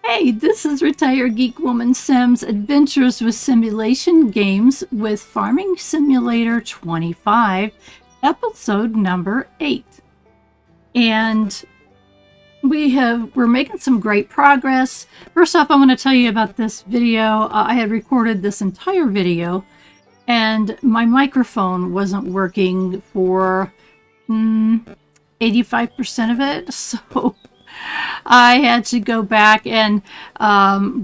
Hey, this is Retired Geek Woman Sim's Adventures with Simulation Games with Farming Simulator 25, episode number 8. And we're making some great progress. First off, I want to tell you about this video. I had recorded this entire video and my microphone wasn't working for 85% of it, so I had to go back and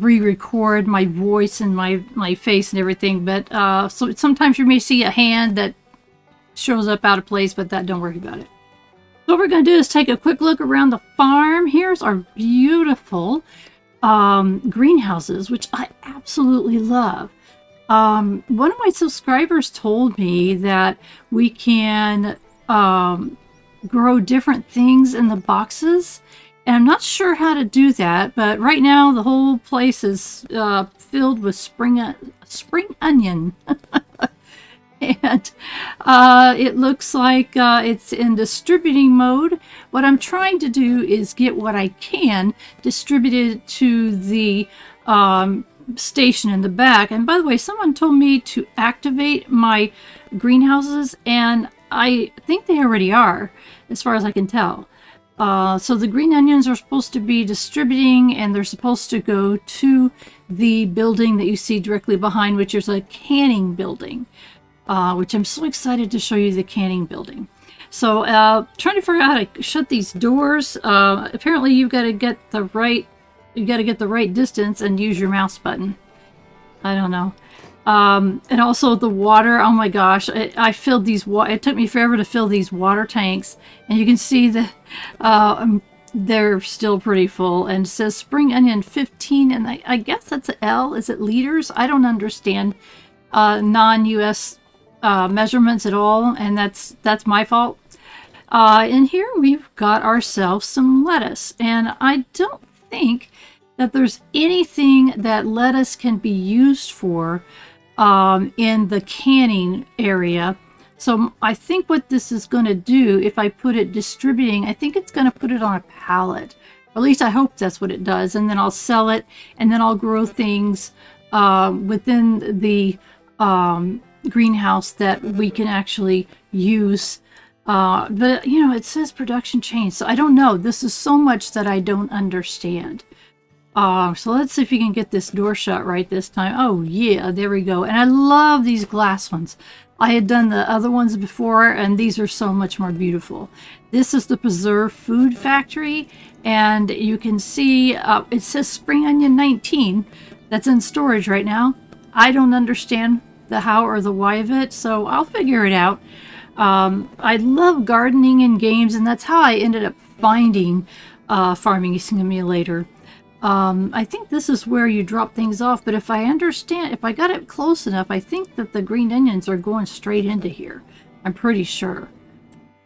re-record my voice and my face and everything. But so sometimes you may see a hand that shows up out of place, but don't worry about it. So what we're going to do is take a quick look around the farm. Here's our beautiful greenhouses, which I absolutely love. One of my subscribers told me that we can grow different things in the boxes. And I'm not sure how to do that, but right now the whole place is filled with spring onion. And it looks like it's in distributing mode. What I'm trying to do is get what I can distributed to the station in the back. And by the way, someone told me to activate my greenhouses, and I think they already are, as far as I can tell. So the green onions are supposed to be distributing, and they're supposed to go to the building that you see directly behind, which is a canning building, which I'm so excited to show you the canning building. So trying to figure out how to shut these doors. Apparently you've got to get the right distance and use your mouse button. I don't know. And also the water, oh my gosh, I filled these, it took me forever to fill these water tanks, and you can see that they're still pretty full, and it says spring onion 15, and I guess that's an L. Is it liters? I don't understand non-US measurements at all, and that's my fault. And here we've got ourselves some lettuce, and I don't think that there's anything that lettuce can be used for in the canning area. So I think what this is going to do, if I put it distributing, I think it's going to put it on a pallet. Or at least I hope that's what it does. And then I'll sell it, and then I'll grow things within the greenhouse that we can actually use. But, you know, it says production change. So I don't know. This is so much that I don't understand. So let's see if you can get this door shut right this time. Oh yeah, there we go. And I love these glass ones. I had done the other ones before, and these are so much more beautiful. This is the Preserve Food Factory, and you can see it says Spring Onion 19. That's in storage right now. I don't understand the how or the why of it, so I'll figure it out. I love gardening in games, and that's how I ended up finding Farming Simulator. I think this is where you drop things off, but if I got it close enough, I think that the green onions are going straight into here. I'm pretty sure.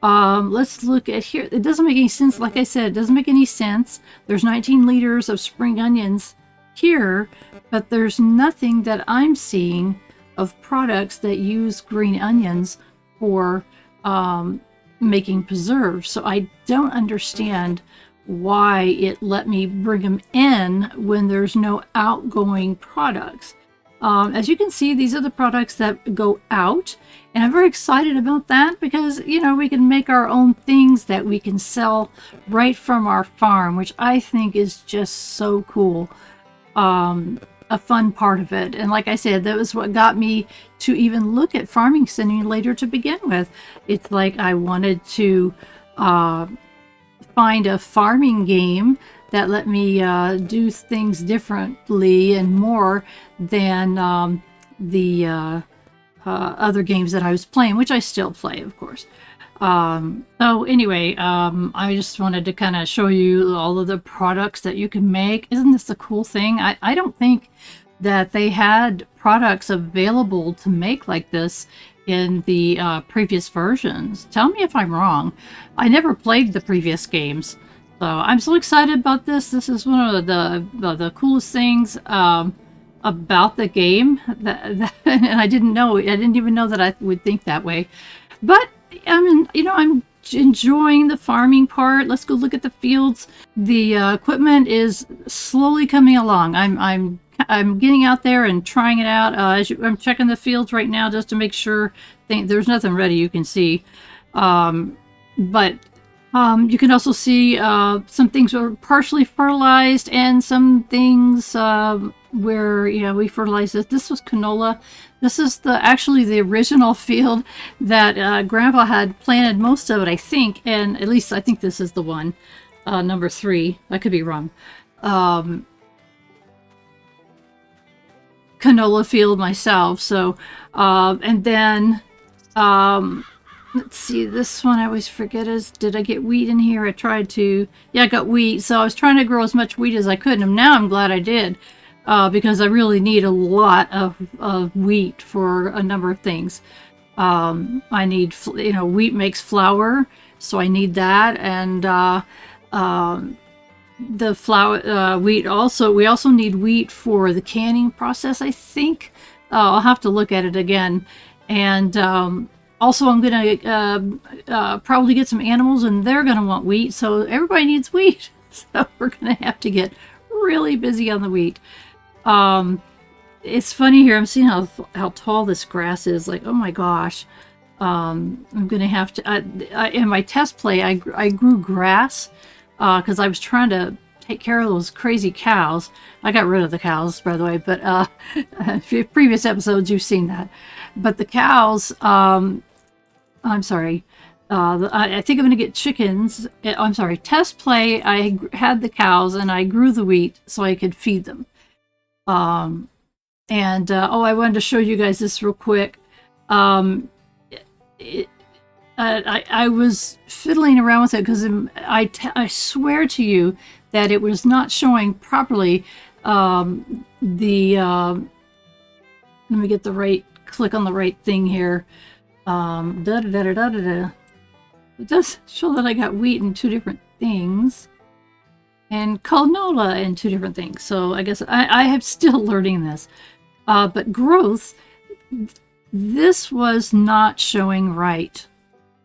Let's look at here. It doesn't make any sense. Like I said, it doesn't make any sense. There's 19 liters of spring onions here, but there's nothing that I'm seeing of products that use green onions for making preserves. So I don't understand why it let me bring them in when there's no outgoing products. As you can see, these are the products that go out, and I'm very excited about that because, you know, we can make our own things that we can sell right from our farm, which I think is just so cool. A fun part of it. And like I said, that was what got me to even look at Farming Simulator to begin with. It's like I wanted to find a farming game that let me do things differently and more than the other games that I was playing, which I still play, of course. So anyway, I just wanted to kind of show you all of the products that you can make. Isn't this a cool thing? I don't think that they had products available to make like this in the previous versions. Tell me if I'm wrong. I never played the previous games, so I'm so excited about this. This is one of the coolest things about the game. And I didn't even know that I would think that way. But I mean, you know, I'm enjoying the farming part. Let's go look at the fields. The equipment is slowly coming along. I'm getting out there and trying it out. I'm checking the fields right now just to make sure there's nothing ready you can see. But you can also see some things are partially fertilized and some things where, you know, we fertilized this. This was canola. This is actually the original field that Grandpa had planted most of it, I think. And at least I think this is the one, number 3. I could be wrong. Canola field myself. So, and then, let's see, this one I always forget is, did I get wheat in here? I tried to, yeah, I got wheat. So I was trying to grow as much wheat as I could. And now I'm glad I did, because I really need a lot of wheat for a number of things. I need, you know, wheat makes flour, so I need that. And, the flour, wheat also, we also need wheat for the canning process, I think. I'll have to look at it again. And, also, I'm going to probably get some animals, and they're going to want wheat. So everybody needs wheat. So we're going to have to get really busy on the wheat. It's funny here. I'm seeing how tall this grass is. Like, oh my gosh. I'm going to have to... in my test play, I grew grass because I was trying to take care of those crazy cows. I got rid of the cows, by the way. But previous episodes, you've seen that. But the cows... I'm sorry. I think I'm going to get chickens. I'm sorry. Test play. I had the cows and I grew the wheat so I could feed them. Oh, I wanted to show you guys this real quick. I was fiddling around with it because I swear to you that it was not showing properly. Let me get the right, click on the right thing here. It does show that I got wheat in 2 different things and canola in 2 different things. So I guess I am still learning this. But growth, this was not showing right.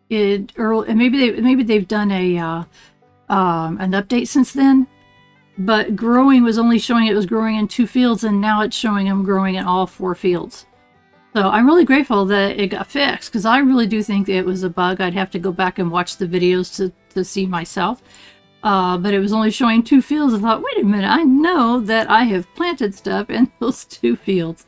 Maybe they've done an update since then. But growing was only showing it was growing in 2 fields, and now it's showing I'm growing in all 4 fields. So I'm really grateful that it got fixed, because I really do think it was a bug. I'd have to go back and watch the videos to see myself. But it was only showing 2 fields. I thought, wait a minute, I know that I have planted stuff in those 2 fields.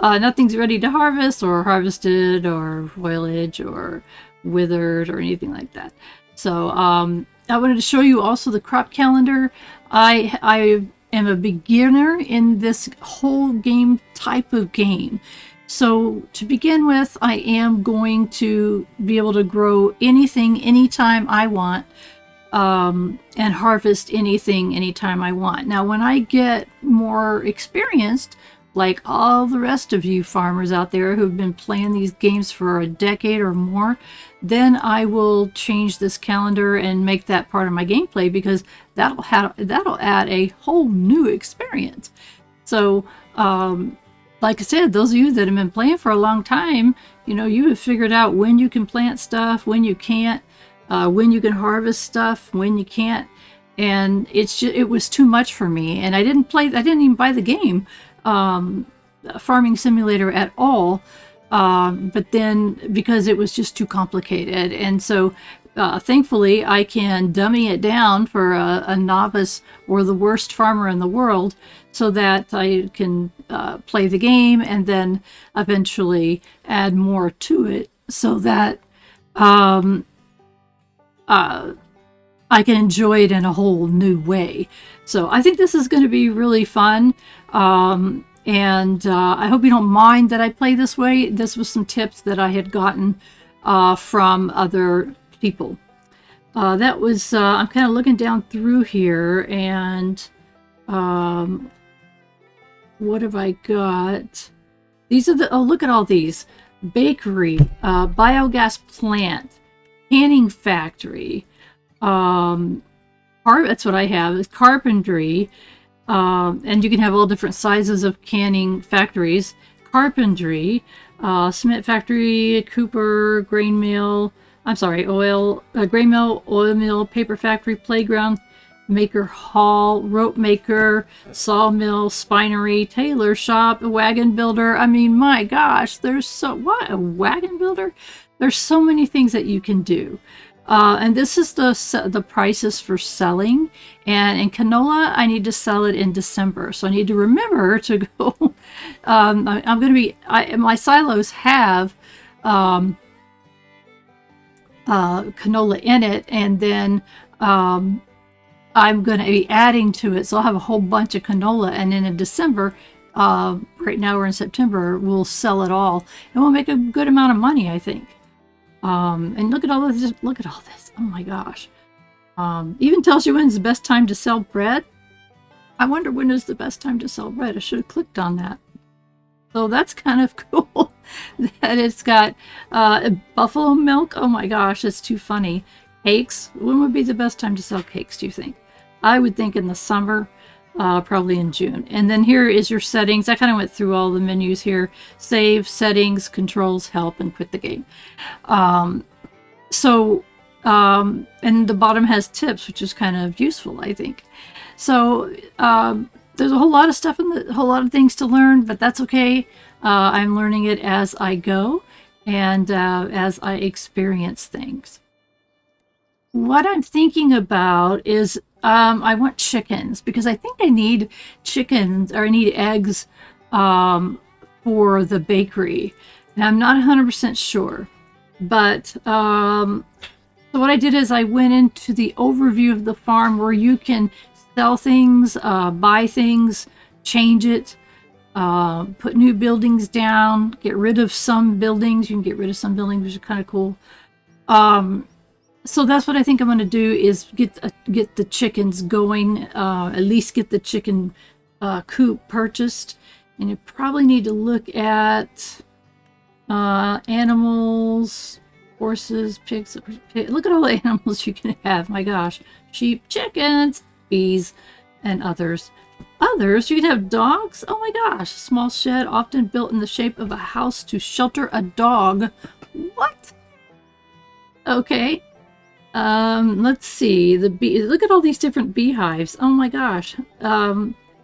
Nothing's ready to harvest or harvested or foliage or withered or anything like that. So I wanted to show you also the crop calendar. I am a beginner in this whole game type of game. So to begin with, I am going to be able to grow anything anytime I want, and harvest anything anytime I want. Now, when I get more experienced, like all the rest of you farmers out there who've been playing these games for a decade or more, then I will change this calendar and make that part of my gameplay, because that'll add a whole new experience. So, like I said, those of you that have been playing for a long time, you know, you have figured out when you can plant stuff, when you can't, when you can harvest stuff, when you can't. And it was too much for me. And I didn't even buy the game, Farming Simulator at all. But then, because it was just too complicated. And so, thankfully, I can dummy it down for a novice or the worst farmer in the world, so that I can play the game and then eventually add more to it, so that I can enjoy it in a whole new way. So I think this is going to be really fun. And I hope you don't mind that I play this way. This was some tips that I had gotten from other people. That was, I'm kind of looking down through here, and what have I got? These are oh, look at all these. Bakery, biogas plant, canning factory, that's what I have, is carpentry, and you can have all different sizes of canning factories. Carpentry, cement factory, cooper, grain mill, I'm sorry, gray mill, oil mill, paper factory, playground, maker hall, rope maker, sawmill, spinery, tailor shop, wagon builder. I mean, my gosh, what, a wagon builder? There's so many things that you can do. And this is the prices for selling. And in canola, I need to sell it in December. So I need to remember to go. I'm going to be, my silos have canola in it. And then I'm going to be adding to it. So I'll have a whole bunch of canola. And then in December, right now we're in September, we'll sell it all. And we'll make a good amount of money, I think. And look at all this. Look at all this. Oh my gosh. Even tells you when's the best time to sell bread. I wonder when is the best time to sell bread. I should have clicked on that. So that's kind of cool that it's got buffalo milk. Oh my gosh, it's too funny. Cakes. When would be the best time to sell cakes, do you think? I would think in the summer. Probably in June. And then here is your settings. I kind of went through all the menus here. Save, settings, controls, help, and quit the game. And the bottom has tips, which is kind of useful, I think. So there's a whole lot of stuff a whole lot of things to learn, but that's okay. I'm learning it as I go and as I experience things. What I'm thinking about is I want chickens because I think I need chickens or I need eggs for the bakery. And I'm not 100% sure. But so what I did is I went into the overview of the farm where you can sell things, buy things, change it, put new buildings down, get rid of some buildings. You can get rid of some buildings, which is kind of cool. So that's what I think I'm going to do is get the chickens going, at least get the chicken coop purchased. And you probably need to look at animals, horses, pigs. Look at all the animals you can have. My gosh. Sheep, chickens, bees, and others. You can have dogs. Oh my gosh. A small shed often built in the shape of a house to shelter a dog. What? Okay. Let's see, look at all these different beehives. Oh my gosh.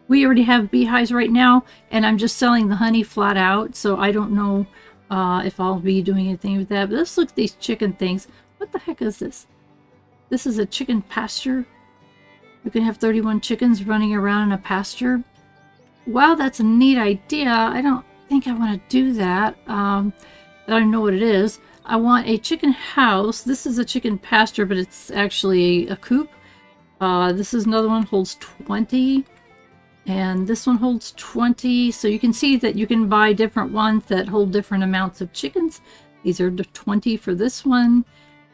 We already have beehives right now, and I'm just selling the honey flat out, so I don't know if I'll be doing anything with that. But let's look at these chicken things. What the heck is this? This is a chicken pasture. You can have 31 chickens running around in a pasture. Wow, that's a neat idea. I don't think I want to do that. I don't know what it is. I want a chicken house. This is a chicken pasture, but it's actually a coop. This is another one, holds 20. And this one holds 20. So you can see that you can buy different ones that hold different amounts of chickens. These are the 20 for this one.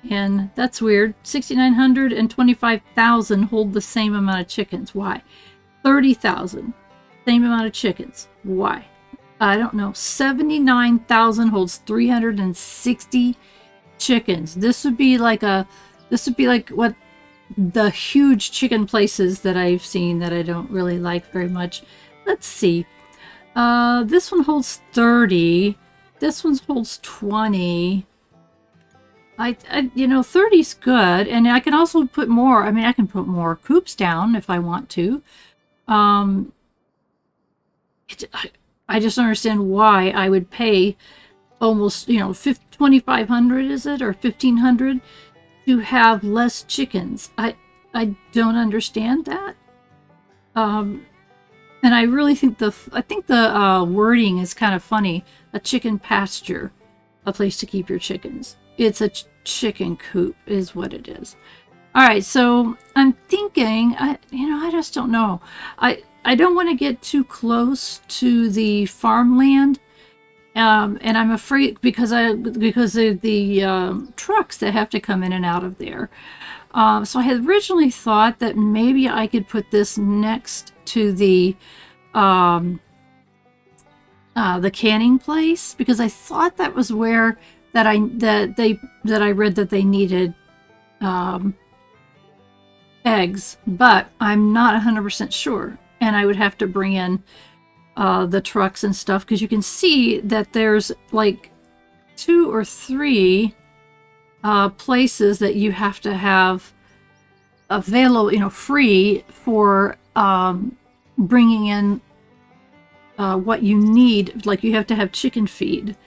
And that's weird. 6,900 and 25,000 hold the same amount of chickens. Why? 30,000. Same amount of chickens. Why? I don't know. 79,000 holds 360 chickens. This would be like what the huge chicken places that I've seen that I don't really like very much. Let's see. This one holds 30. This one holds 20. I 30's good, and I can also put more. I mean, I can put more coops down if I want to. I just don't understand why I would pay almost, 2,500, is it, or 1,500 to have less chickens. I don't understand that. And I really think the wording is kind of funny. A chicken pasture, a place to keep your chickens. It's a chicken coop, is what it is. All right, so I'm thinking, I just don't know. I don't want to get too close to the farmland, and I'm afraid because of the trucks that have to come in and out of there. So I had originally thought that maybe I could put this next to the canning place, because I thought that was where that I read that they needed eggs, but I'm not 100% sure. And I would have to bring in the trucks and stuff, because you can see that there's like 2 or 3 places that you have to have available, free for bringing in what you need. Like you have to have chicken feed.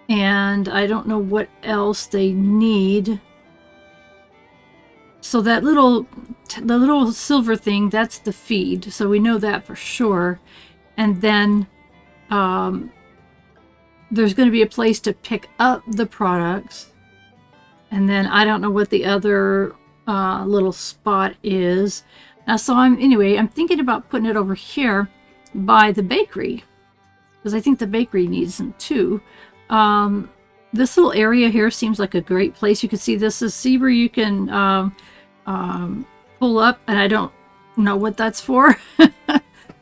And I don't know what else they need. So that the little silver thing, that's the feed. So we know that for sure. And then there's going to be a place to pick up the products. And then I don't know what the other little spot is. So I'm thinking about putting it over here by the bakery, because I think the bakery needs them too. This little area here seems like a great place. You can see this is where you can pull up, and I don't know what that's for.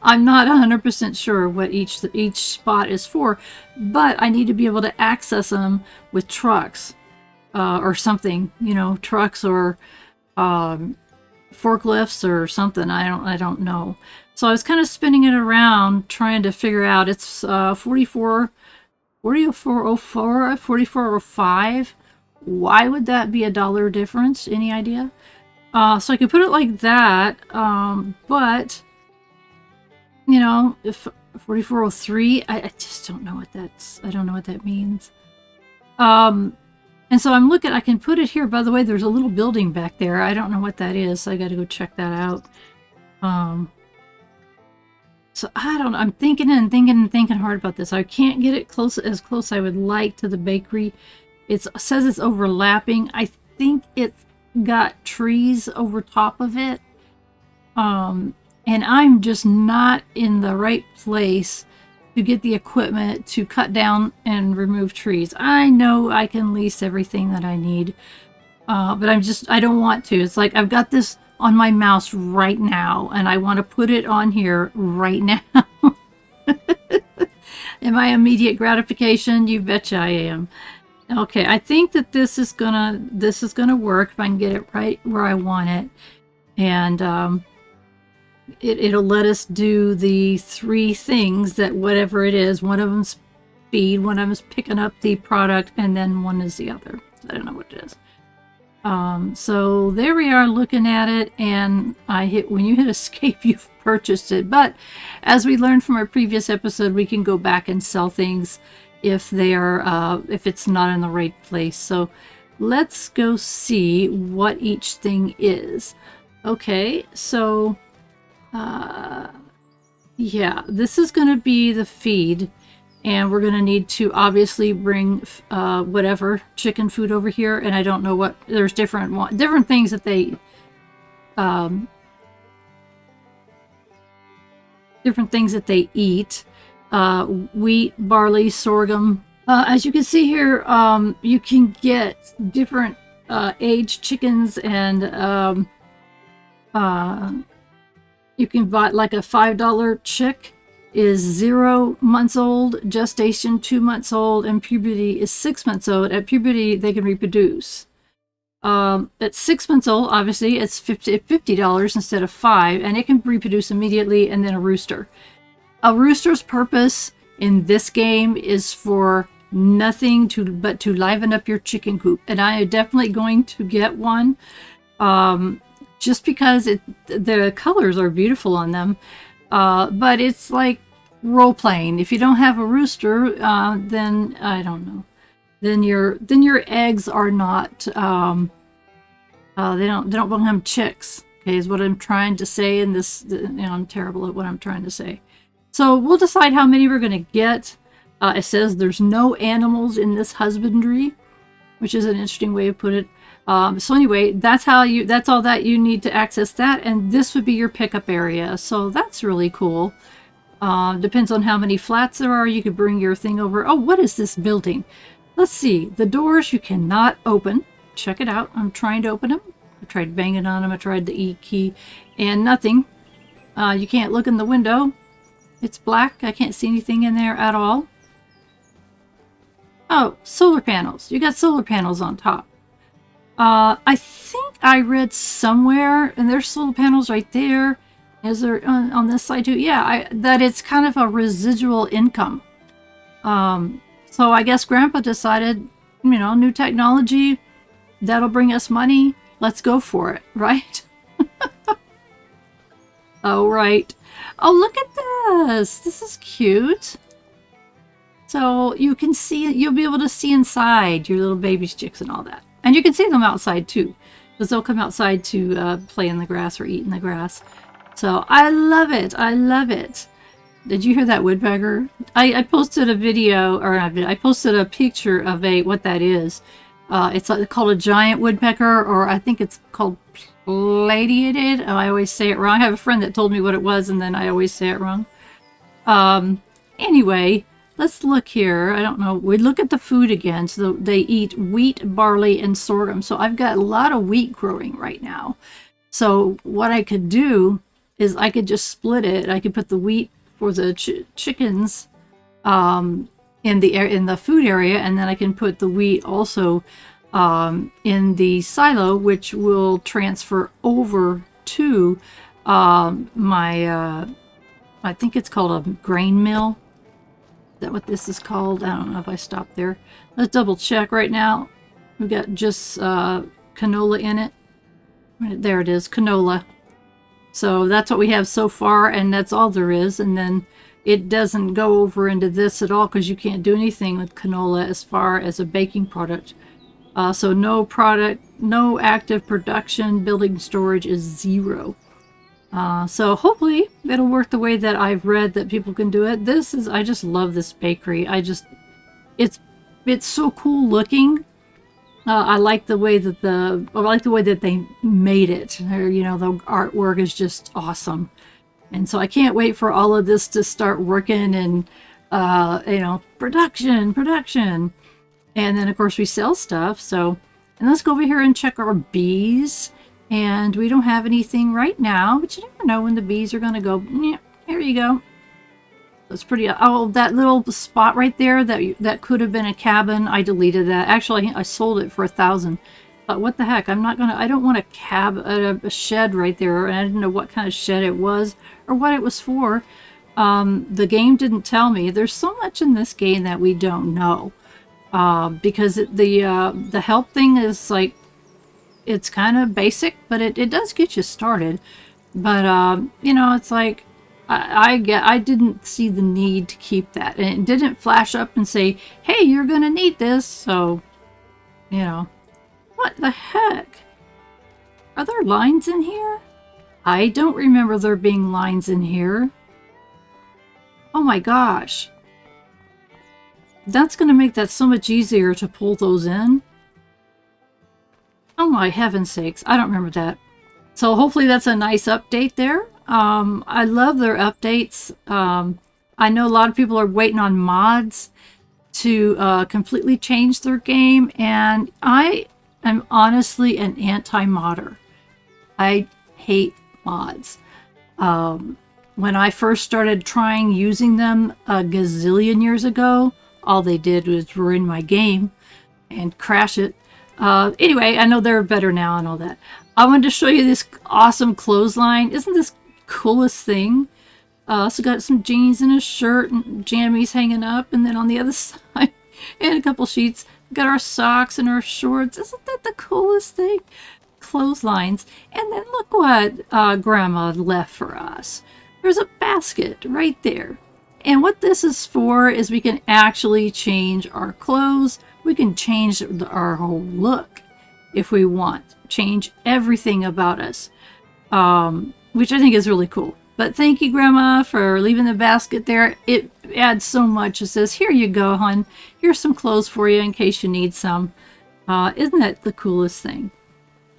I'm not 100% sure what each spot is for, but I need to be able to access them with trucks or something, trucks or forklifts or something. I don't know. So I was kind of spinning it around trying to figure out. It's 4404, 4405. Why would that be $1 difference? Any idea? So I could put it like that, but if 4403, I just don't know what I don't know what that means. And so I'm looking, I can put it here. By the way, there's a little building back there. I don't know what that is, so I got to go check that out. So I don't know. I'm thinking hard about this. I can't get it as close I would like to the bakery. It says it's overlapping. I think it's got trees over top of it. And I'm just not in the right place to get the equipment to cut down and remove trees. I know I can lease everything that I need, but I don't want to. It's like I've got this on my mouse right now, and I want to put it on here right now. Am I immediate gratification? You betcha I am. Okay, I think that this is gonna work if I can get it right where I want it, and it'll let us do the 3 things that whatever it is. One of them's feed, one of them is picking up the product, and then one is the other. I don't know what it is. So there we are looking at it, and when you hit escape, you've purchased it. But as we learned from our previous episode, we can go back and sell things if it's not in the right place. So let's go see what each thing is. Okay, so yeah, this is going to be the feed, and we're going to need to obviously bring whatever chicken food over here. And I don't know what, there's different things that they eat. Wheat, barley, sorghum. As you can see here, you can get different aged chickens, and you can buy like a $5 chick is 0 months old, gestation 2 months old, and puberty is 6 months old. At puberty, they can reproduce. At 6 months old, obviously, it's $50 instead of $5, and it can reproduce immediately. And then a rooster. A rooster's purpose in this game is for nothing but to liven up your chicken coop, and I am definitely going to get one. Just because the colors are beautiful on them, but it's like role-playing. If you don't have a rooster, then I don't know. Then your eggs are not. They don't become chicks. Okay, is what I'm trying to say. In this, I'm terrible at what I'm trying to say. So we'll decide how many we're going to get. It says there's no animals in this husbandry, which is an interesting way to put it. So anyway, that's all that you need to access that, and this would be your pickup area. So that's really cool. Depends on how many flats there are. You could bring your thing over. Oh, what is this building? Let's see. The doors you cannot open. Check it out. I'm trying to open them. I tried banging on them. I tried the E key, and nothing. You can't look in the window. It's black. I can't see anything in there at all. Oh, solar panels. You got solar panels on top. I think I read somewhere, and there's solar panels right there. Is there on this side too? Yeah, that it's kind of a residual income. So I guess Grandpa decided, new technology that'll bring us money. Let's go for it, right? Oh, right. Oh, look at this. This is cute. So you can see, you'll be able to see inside your little baby's chicks and all that. And you can see them outside too, because they'll come outside to play in the grass or eat in the grass. So I love it. I love it. Did you hear that woodpecker? I posted a video, or I posted a picture of what that is. It's called a giant woodpecker, or I think it's called plated. Oh, I always say it wrong. I have a friend that told me what it was, and then I always say it wrong. Anyway, let's look here. I don't know. We look at the food again. So they eat wheat, barley, and sorghum. So I've got a lot of wheat growing right now. So what I could do is I could just split it. I could put the wheat for the chickens in the food area, and then I can put the wheat also in the silo, which will transfer over to my I think it's called a grain mill. Is that what this is called? I don't know if I stopped there. Let's double check right now. We've got just canola in it. There it is, canola. So that's what we have so far, and that's all there is. And then it doesn't go over into this at all, because you can't do anything with canola as far as a baking product. So no product, no active production, building storage is 0. So hopefully it'll work the way that I've read that people can do it. I just love this bakery. It's so cool looking. I like the way that they made it. The artwork is just awesome. And so I can't wait for all of this to start working, and production. And then of course we sell stuff. So, and let's go over here and check our bees. And we don't have anything right now, but you never know when the bees are going to go. Yeah, here you go. That's pretty. Oh, that little spot right there, that could have been a cabin. I deleted that. Actually, I sold it for 1,000. But what the heck? I don't want a shed right there. And I didn't know what kind of shed it was or what it was for. The game didn't tell me. There's so much in this game that we don't know. Because the help thing is like, it's kind of basic, but it does get you started. But it's like I didn't see the need to keep that, and it didn't flash up and say, "Hey, you're gonna need this." So, what the heck? Are there lines in here? I don't remember there being lines in here. Oh my gosh, that's gonna make that so much easier to pull those in. Oh my heaven's sakes, I don't remember that. So hopefully that's a nice update there. I love their updates. I know a lot of people are waiting on mods to completely change their game, and I am honestly an anti-modder. I hate mods. When I first started trying using them a gazillion years ago, all they did was ruin my game and crash it. Anyway, I know they're better now and all that. I wanted to show you this awesome clothesline. Isn't this coolest thing? So got some jeans and a shirt and jammies hanging up, and then on the other side, and a couple sheets, got our socks and our shorts. Isn't that the coolest thing? Clotheslines. And then look what Grandma left for us. There's a basket right there. And what this is for is we can actually change our clothes. We can change our whole look if we want. Change everything about us, which I think is really cool. But thank you, Grandma, for leaving the basket there. It adds so much. It says, "Here you go, hon. Here's some clothes for you in case you need some." Isn't that the coolest thing?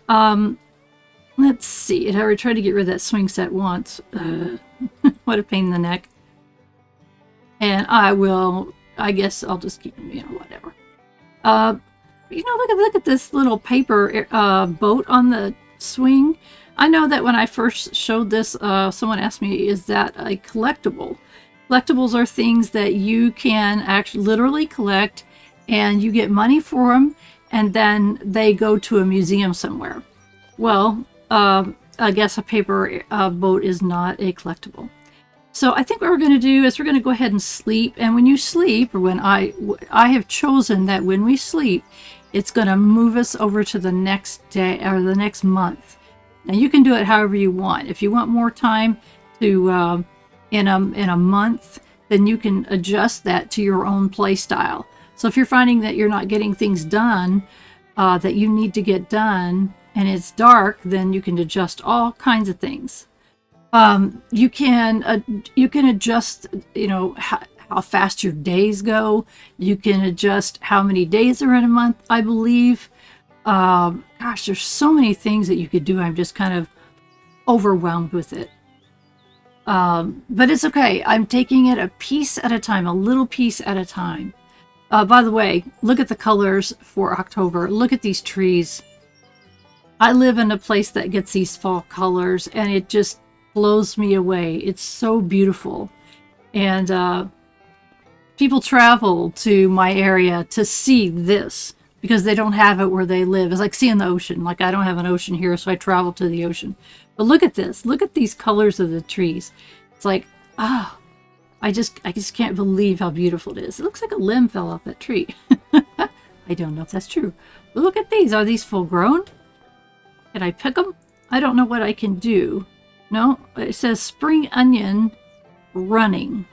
Let's see. I already tried to get rid of that swing set once. What a pain in the neck. And I guess I'll just keep, whatever. Look at this little paper boat on the swing. I know that when I first showed this, someone asked me, is that a collectible? Collectibles are things that you can actually literally collect, and you get money for them, and then they go to a museum somewhere. Well, I guess a paper boat is not a collectible. So I think what we're going to do is we're going to go ahead and sleep. And when you sleep, or when I have chosen that when we sleep, it's going to move us over to the next day or the next month. Now you can do it however you want. If you want more time to in a month, then you can adjust that to your own play style. So if you're finding that you're not getting things done that you need to get done, and it's dark, then you can adjust all kinds of things. You can adjust, how fast your days go. You can adjust how many days are in a month, I believe. Gosh, there's so many things that you could do. I'm just kind of overwhelmed with it. But it's okay. I'm taking it a piece at a time, a little piece at a time. By the way, look at the colors for October. Look at these trees. I live in a place that gets these fall colors, and it just blows me away. It's so beautiful. And people travel to my area to see this because they don't have it where they live. It's like seeing the ocean. Like, I don't have an ocean here, so I travel to the ocean. But look at this. Look at these colors of the trees. It's like, I just can't believe how beautiful it is. It looks like a limb fell off that tree. I don't know if that's true. But look at these. Are these full grown? Can I pick them? I don't know what I can do. No, it says spring onion running.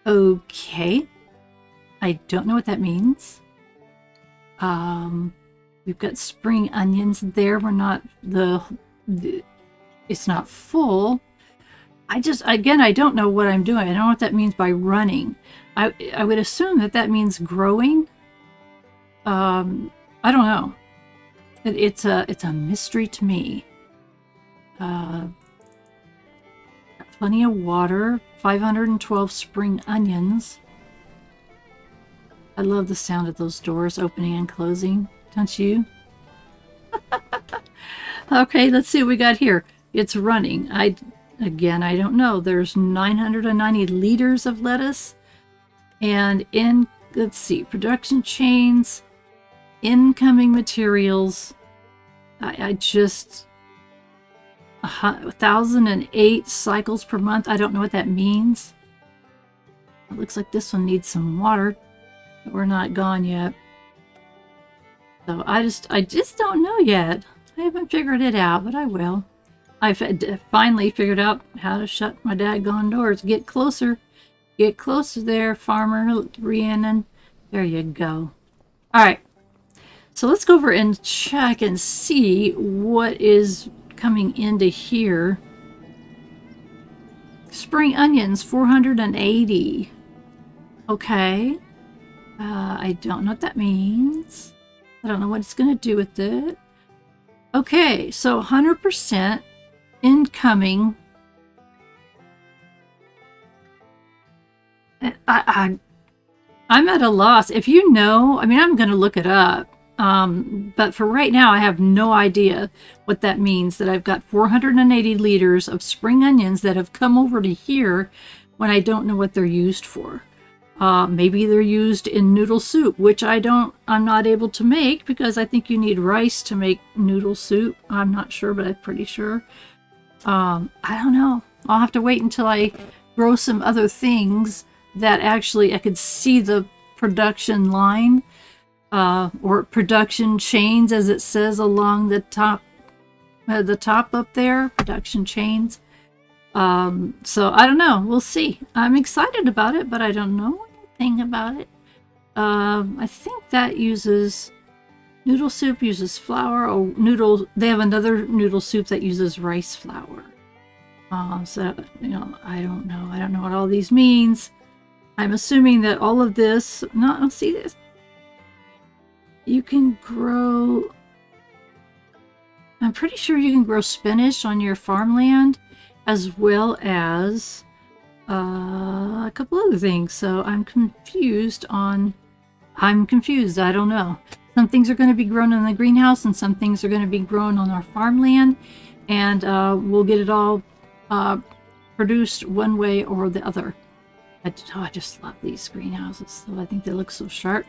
Okay. I don't know what that means. We've got spring onions there. We're not it's not full. I don't know what I'm doing. I don't know what that means by running. I would assume that means growing. I don't know. It's a mystery to me. Plenty of water. 512 spring onions. I love the sound of those doors opening and closing. Don't you? Okay, let's see what we got here. It's running. I don't know. There's 990 liters of lettuce. And let's see, production chains, incoming materials. I just 1,008 cycles per month. I don't know what that means. It looks like this one needs some water, but we're not gone yet. So I just don't know yet. I haven't figured it out, but I will. I've finally figured out how to shut my daggone doors. Get closer. Get closer there, Farmer Rhiannon. There you go. All right. So let's go over and check and see what is coming into here. Spring onions, 480. Okay. I don't know what that means. I don't know what it's going to do with it. Okay, so 100% incoming. I'm at a loss. If you know, I mean, I'm going to look it up. But for right now, I have no idea what that means, that I've got 480 liters of spring onions that have come over to here when I don't know what they're used for. Maybe they're used in noodle soup, which I'm not able to make because I think you need rice to make noodle soup. I'm not sure, but I'm pretty sure. I don't know. I'll have to wait until I grow some other things that actually I could see the production line, or production chains, as it says along the top up there, production chains. So I don't know. We'll see. I'm excited about it, but I don't know anything about it. I think that uses noodle soup uses flour, or they have another noodle soup that uses rice flour. So I don't know. I don't know what all these means. I'm assuming that all of this. No, see this. You can grow. I'm pretty sure you can grow spinach on your farmland, as well as a couple other things. So I'm confused. I don't know. Some things are going to be grown in the greenhouse, and some things are going to be grown on our farmland, and we'll get it all produced one way or the other. I just love these greenhouses. So I think they look so sharp.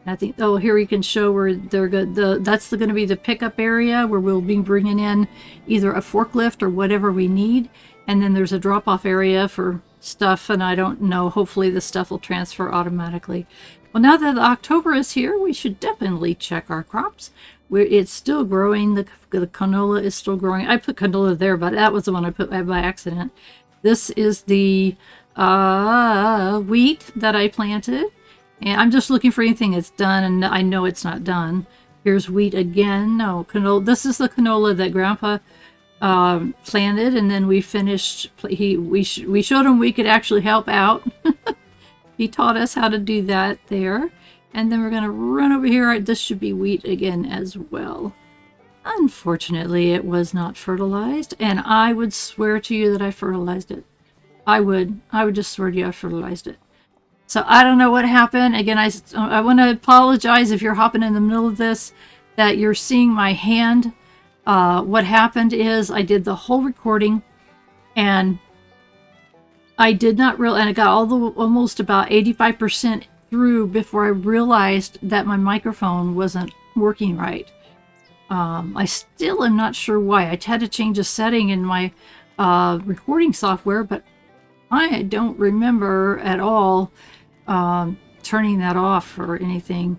I think, oh, here we can show where they're good. That's going to be the pickup area where we'll be bringing in either a forklift or whatever we need. And then there's a drop-off area for stuff, and I don't know. Hopefully the stuff will transfer automatically. Well, now that October is here, we should definitely check our crops. It's still growing. The canola is still growing. I put canola there, but that was the one I put by accident. This is the wheat that I planted. And I'm just looking for anything that's done, and I know it's not done. Here's wheat again. No, canola. This is the canola that Grandpa planted, and then we finished. We showed him we could actually help out. He taught us how to do that there. And then we're going to run over here. This should be wheat again as well. Unfortunately, it was not fertilized, and I would swear to you that I fertilized it. I would just swear to you I fertilized it. So I don't know what happened. Again, I want to apologize if you're hopping in the middle of this, that you're seeing my hand. What happened is I did the whole recording, and I did not realize, and I got almost about 85% through before I realized that my microphone wasn't working right. I still am not sure why. I had to change a setting in my recording software, but I don't remember at all turning that off or anything.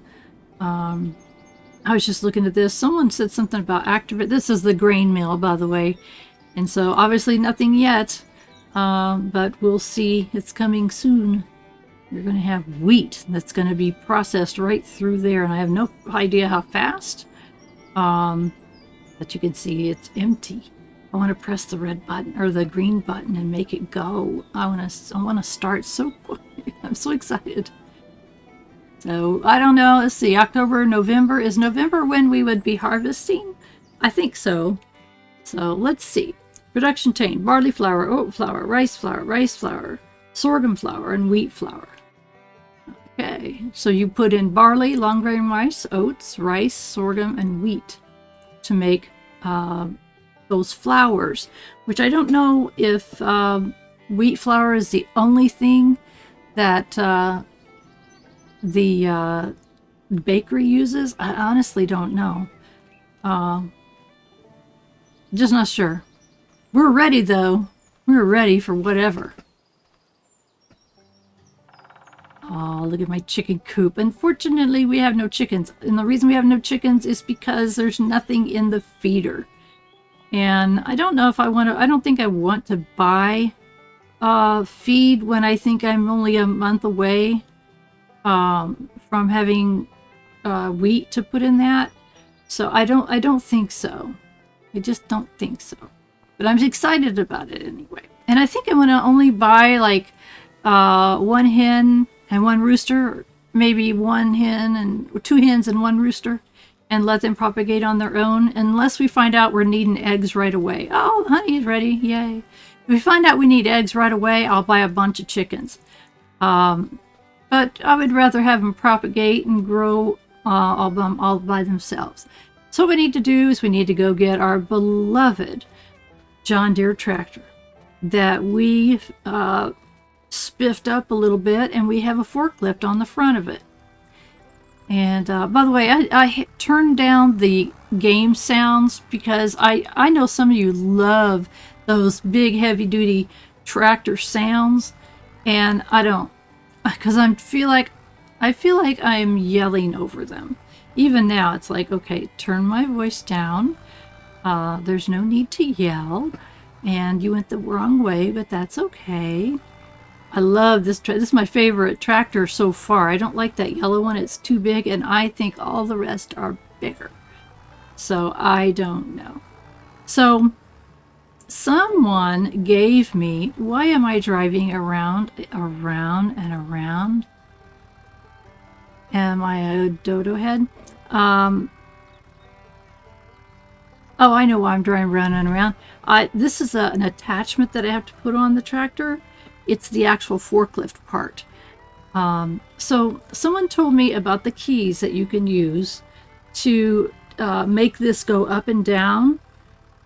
I was just looking at this. Someone said something about activate. This is the grain mill, by the way. And so obviously nothing yet, but we'll see. It's coming soon. You're going to have wheat that's going to be processed right through there. And I have no idea how fast. But you can see it's empty. I want to press the red button or the green button and make it go. I want to start so quick. I'm so excited. So I don't know. Let's see. October, November. Is November when we would be harvesting? I think so. So let's see. Production chain: barley flour, oat flour, rice flour, sorghum flour, and wheat flour. Okay. So you put in barley, long grain rice, oats, rice, sorghum, and wheat to make those flours, which I don't know if wheat flour is the only thing that the bakery uses. I honestly don't know. Just not sure. We're ready though. We're ready for whatever. Oh, look at my chicken coop. Unfortunately, we have no chickens. And the reason we have no chickens is because there's nothing in the feeder. And I don't know if I want to, I don't think I want to buy feed when I think I'm only a month away from having wheat to put in that. So I don't think so. I just don't think so. But I'm excited about it anyway. And I think I'm going to only buy like one hen and one rooster, or maybe one hen and two hens and one rooster, and let them propagate on their own, unless we find out we're needing eggs right away. Oh, the honey is ready. Yay. If we find out we need eggs right away, I'll buy a bunch of chickens. But I would rather have them propagate and grow all by themselves. So what we need to do is we need to go get our beloved John Deere tractor that we spiffed up a little bit, and we have a forklift on the front of it. And by the way, I turned down the game sounds because I know some of you love those big heavy duty tractor sounds, and I don't, because I feel like I'm yelling over them. Even now it's like, okay, turn my voice down. There's no need to yell, and you went the wrong way, but that's okay. I love this. This is my favorite tractor so far. I don't like that yellow one. It's too big, and I think all the rest are bigger. So I don't know. So someone gave me, why am I driving around and around? Am I a dodo head? Oh, I know why I'm driving around and around. This is an attachment that I have to put on the tractor. It's the actual forklift part. So someone told me about the keys that you can use to make this go up and down.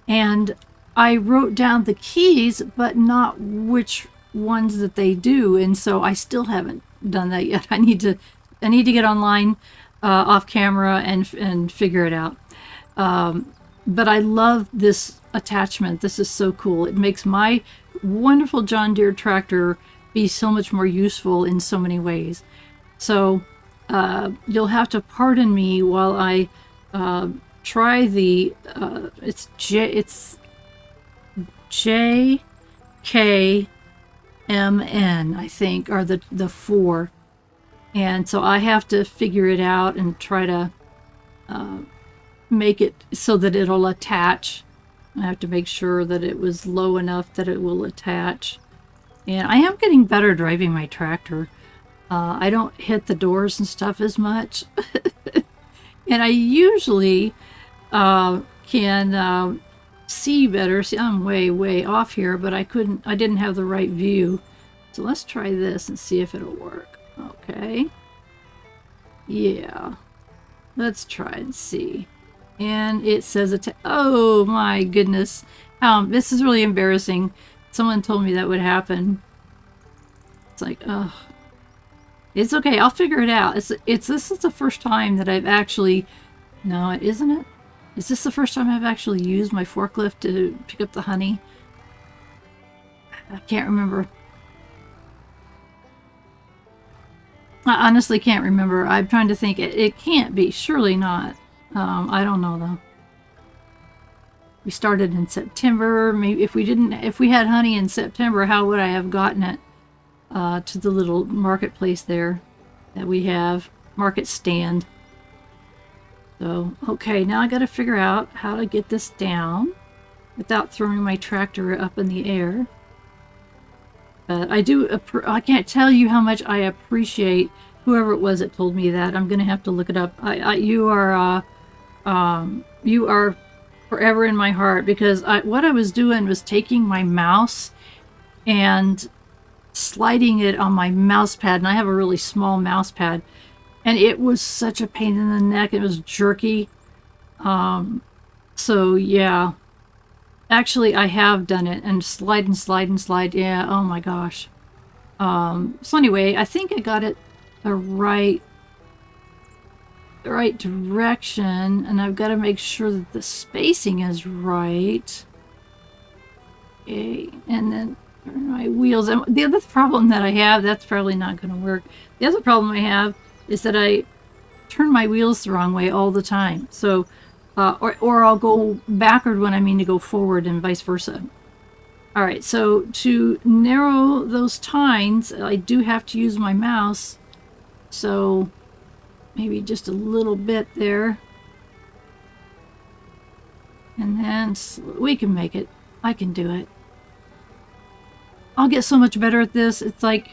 And I wrote down the keys, but not which ones that they do. And so I still haven't done that yet. I need to get online off camera and figure it out. But I love this attachment. This is so cool. It makes my wonderful John Deere tractor be so much more useful in so many ways. So you'll have to pardon me while I try the it's JKMN, I think, are the four. And so I have to figure it out and try to make it so that it'll attach. I have to make sure that it was low enough that it will attach. And I am getting better driving my tractor. I don't hit the doors and stuff as much. And I usually can see better. See, I'm way off here, but I didn't have the right view. So let's try this and see if it'll work. Okay. Yeah. Let's try and see. And it says, oh my goodness. This is really embarrassing. Someone told me that would happen. It's like, oh. It's okay. I'll figure it out. This is the first time that I've actually... No, it isn't it? Is this the first time I've actually used my forklift to pick up the honey? I can't remember. I honestly can't remember. I'm trying to think. It can't be. Surely not. I don't know though. We started in September. Maybe if we had honey in September, how would I have gotten it to the little marketplace there that we have, market stand? So, okay, now I got to figure out how to get this down without throwing my tractor up in the air. But I can't tell you how much I appreciate whoever it was that told me that. I'm going to have to look it up. You are forever in my heart, because what I was doing was taking my mouse and sliding it on my mouse pad, and I have a really small mouse pad, and it was such a pain in the neck. It was jerky. So yeah, actually I have done it, and slide and slide and slide. Yeah, oh my gosh. So anyway, I think I got it the right direction, and I've got to make sure that the spacing is right. Okay, and then my wheels. And the other problem that I have, that's probably not going to work. The other problem I have is that I turn my wheels the wrong way all the time. So, or I'll go backward when I mean to go forward, and vice versa. All right, so to narrow those tines, I do have to use my mouse. So maybe just a little bit there. And then we can make it. I can do it. I'll get so much better at this. It's like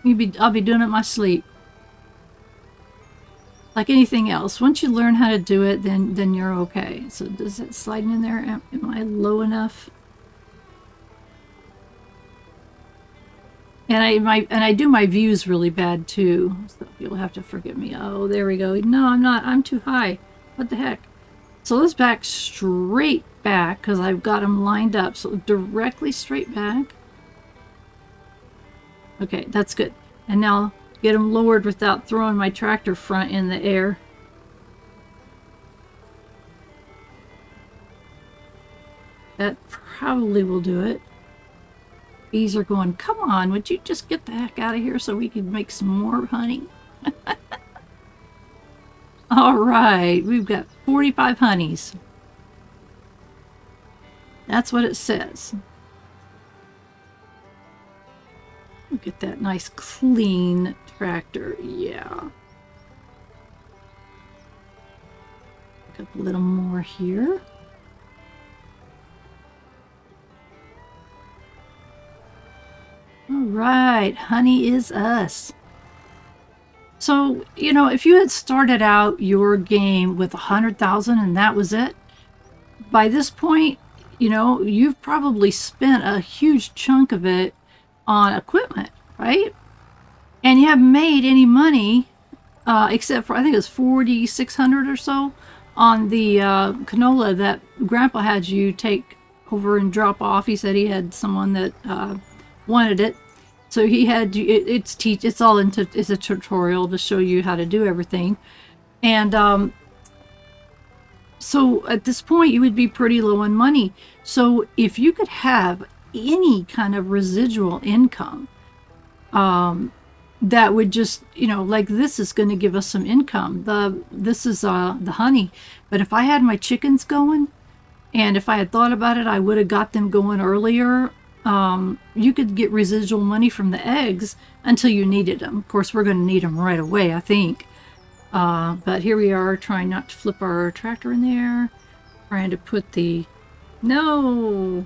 I'll be doing it in my sleep. Like anything else, once you learn how to do it, then you're okay. So does that slide in there? Am I low enough? And I do my views really bad too, so you'll have to forgive me. Oh, there we go. No, I'm not. I'm too high. What the heck? So let's back straight back, because I've got them lined up. So directly straight back. Okay, that's good. And now get them lowered without throwing my tractor front in the air. That probably will do it. Bees are going, come on, would you just get the heck out of here so we can make some more honey? All right, we've got 45 honeys. That's what it says. Look at that nice clean tractor. Yeah. Pick up a little more here. All right, honey is us. So, you know, if you had started out your game with 100,000 and that was it, by this point, you know, you've probably spent a huge chunk of it on equipment, right? And you haven't made any money, except for, I think it was 4,600 or so on the canola that Grandpa had you take over and drop off. He said he had someone that wanted it, so he had it's a tutorial to show you how to do everything. And so at this point, you would be pretty low on money. So if you could have any kind of residual income, that would just, like this is going to give us some income. This is the honey. But if I had my chickens going, and if I had thought about it, I would have got them going earlier. You could get residual money from the eggs until you needed them. Of course, we're going to need them right away, I think. But here we are trying not to flip our tractor in there. Trying to put the... No!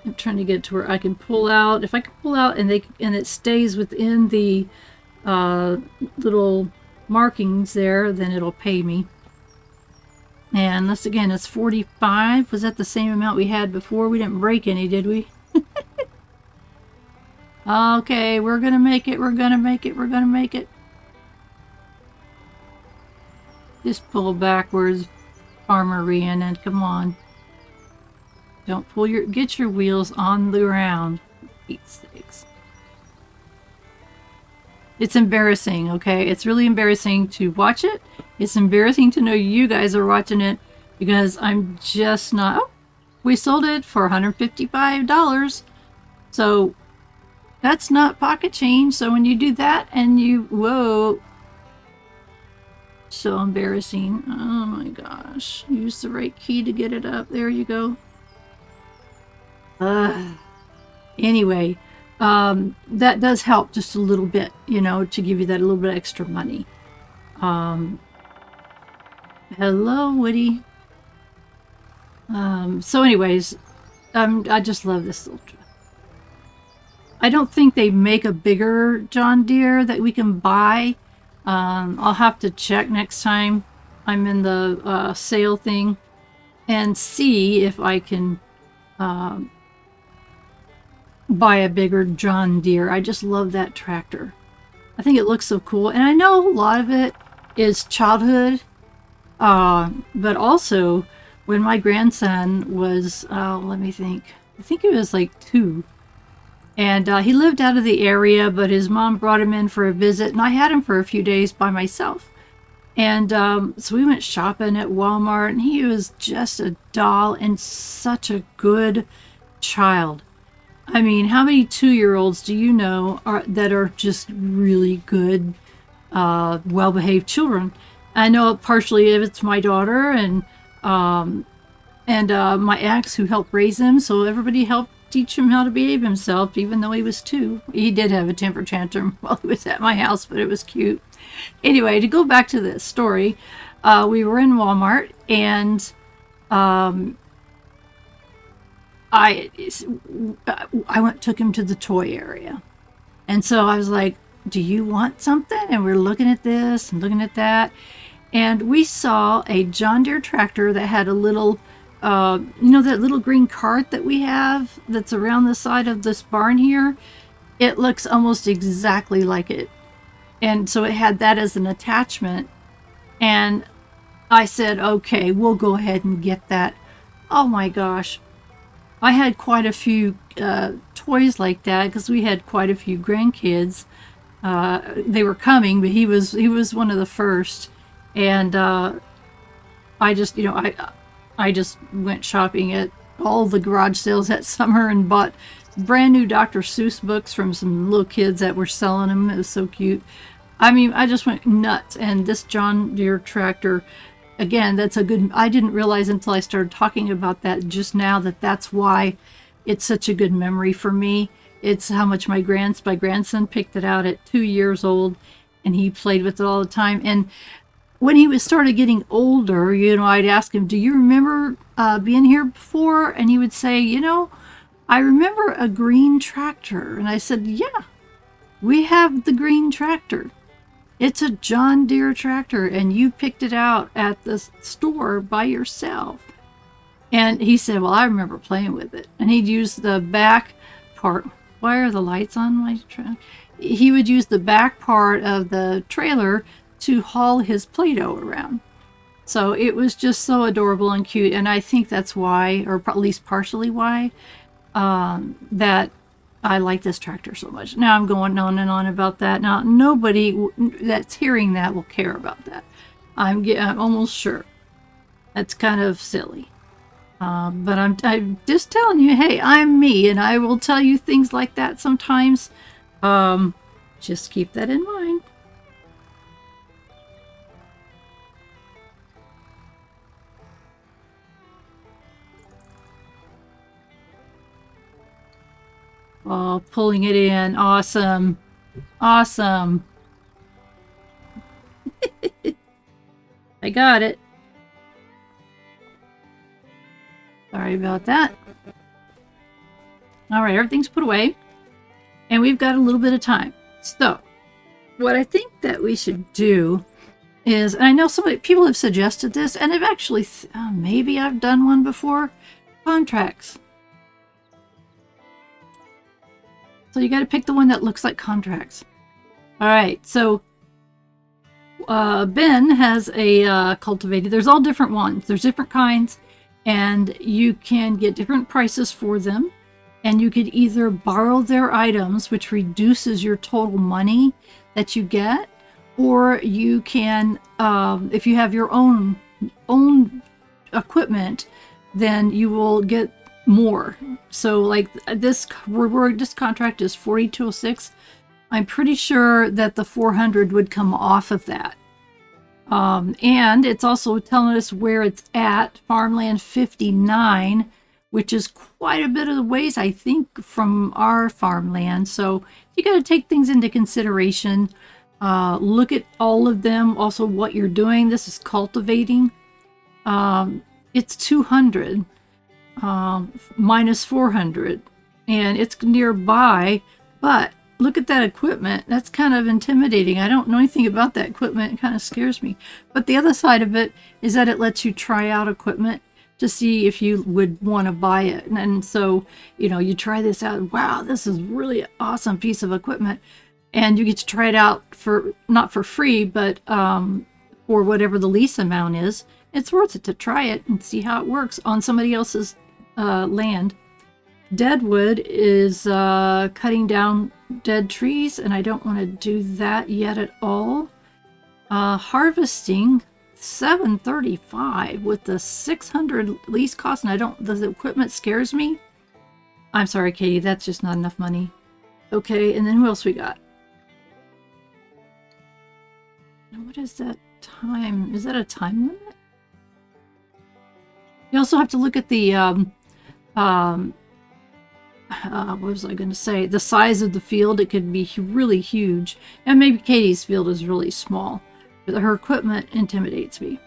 I'm trying to get to where I can pull out. If I can pull out and it stays within the little markings there, then it'll pay me. And this again, it's 45. Was that the same amount we had before? We didn't break any, did we? Okay, we're gonna make it. We're gonna make it. We're gonna make it. Just pull backwards, Farmer Rhiannon, and come on. Don't get your wheels on the ground. Pete's sakes. It's embarrassing, okay? It's really embarrassing to watch it. It's embarrassing to know you guys are watching it because I'm just not... Oh, we sold it for $155. So that's not pocket change. So when you do that and you... Whoa. So embarrassing. Oh my gosh. Use the right key to get it up. There you go. Anyway, that does help just a little bit, to give you that little bit extra money. Hello, Woody. So anyways, I just love this little truck. I don't think they make a bigger John Deere that we can buy. I'll have to check next time I'm in the sale thing and see if I can buy a bigger John Deere. I just love that tractor. I think it looks so cool. And I know a lot of it is childhood, but also when my grandson was, let me think, I think he was like 2. And he lived out of the area, but his mom brought him in for a visit, and I had him for a few days by myself. And so we went shopping at Walmart, and he was just a doll and such a good child. I mean, how many 2-year-olds do you know that are just really good, well-behaved children? I know partially it's my daughter and my ex who helped raise him, so everybody helped teach him how to behave himself, even though he was 2. He did have a temper tantrum while he was at my house, but it was cute. Anyway, to go back to this story, we were in Walmart, and I took him to the toy area. And so I was like, do you want something? And we're looking at this and looking at that. And we saw a John Deere tractor that had a little, that little green cart that we have that's around the side of this barn here. It looks almost exactly like it. And so it had that as an attachment. And I said, okay, we'll go ahead and get that. Oh my gosh. I had quite a few toys like that because we had quite a few grandkids. They were coming, but he was one of the first. And I just went shopping at all the garage sales that summer and bought brand new Dr. Seuss books from some little kids that were selling them. It was so cute. I mean, I just went nuts. And this John Deere tractor, again, that's a good... I didn't realize until I started talking about that just now that's why it's such a good memory for me. It's how much my grandson picked it out at 2 years old, and he played with it all the time. And when he started getting older, I'd ask him, do you remember being here before? And he would say, I remember a green tractor. And I said, yeah, we have the green tractor. It's a John Deere tractor, and you picked it out at the store by yourself. And he said, well, I remember playing with it. And he'd use the back part. Why are the lights on my tractor? He would use the back part of the trailer to haul his Play-Doh around. So it was just so adorable and cute. And I think that's why, or at least partially why, that I like this tractor so much. Now I'm going on and on about that. Now nobody that's hearing that will care about that. I'm almost sure. That's kind of silly. But I'm just telling you, hey, I'm me, and I will tell you things like that sometimes. Just keep that in mind. Oh, pulling it in. Awesome. Awesome. I got it. Sorry about that. All right, everything's put away. And we've got a little bit of time. So, what I think that we should do is, and I know people have suggested this, and I've actually, maybe I've done one before, contracts. So you got to pick the one that looks like contracts. All right, so Ben has a cultivated. There's all different ones. There's different kinds, and you can get different prices for them. And you could either borrow their items, which reduces your total money that you get, or you can, if you have your own equipment, then you will get more. So like this contract is 4206. I'm pretty sure that the 400 would come off of that. And it's also telling us where it's at, farmland 59, which is quite a bit of the ways, I think, from our farmland. So you got to take things into consideration. Look at all of them. Also, what you're doing. This is cultivating. It's 200 minus 400, and it's nearby. But look at that equipment. That's kind of intimidating. I don't know anything about that equipment. It kind of scares me. But the other side of it is that it lets you try out equipment to see if you would want to buy it. And so, you try this out. Wow, this is really an awesome piece of equipment. And you get to try it out not for free, but for whatever the lease amount is. It's worth it to try it and see how it works on somebody else's land. Deadwood is cutting down dead trees, and I don't want to do that yet at all. Harvesting, 735 with the 600 lease cost, and the equipment scares me. I'm sorry, Katie, that's just not enough money. Okay, and then who else we got? What is that time? Is that a time limit? You also have to look at the what was I going to say? The size of the field. It could be really huge, and maybe Katie's field is really small. But her equipment intimidates me,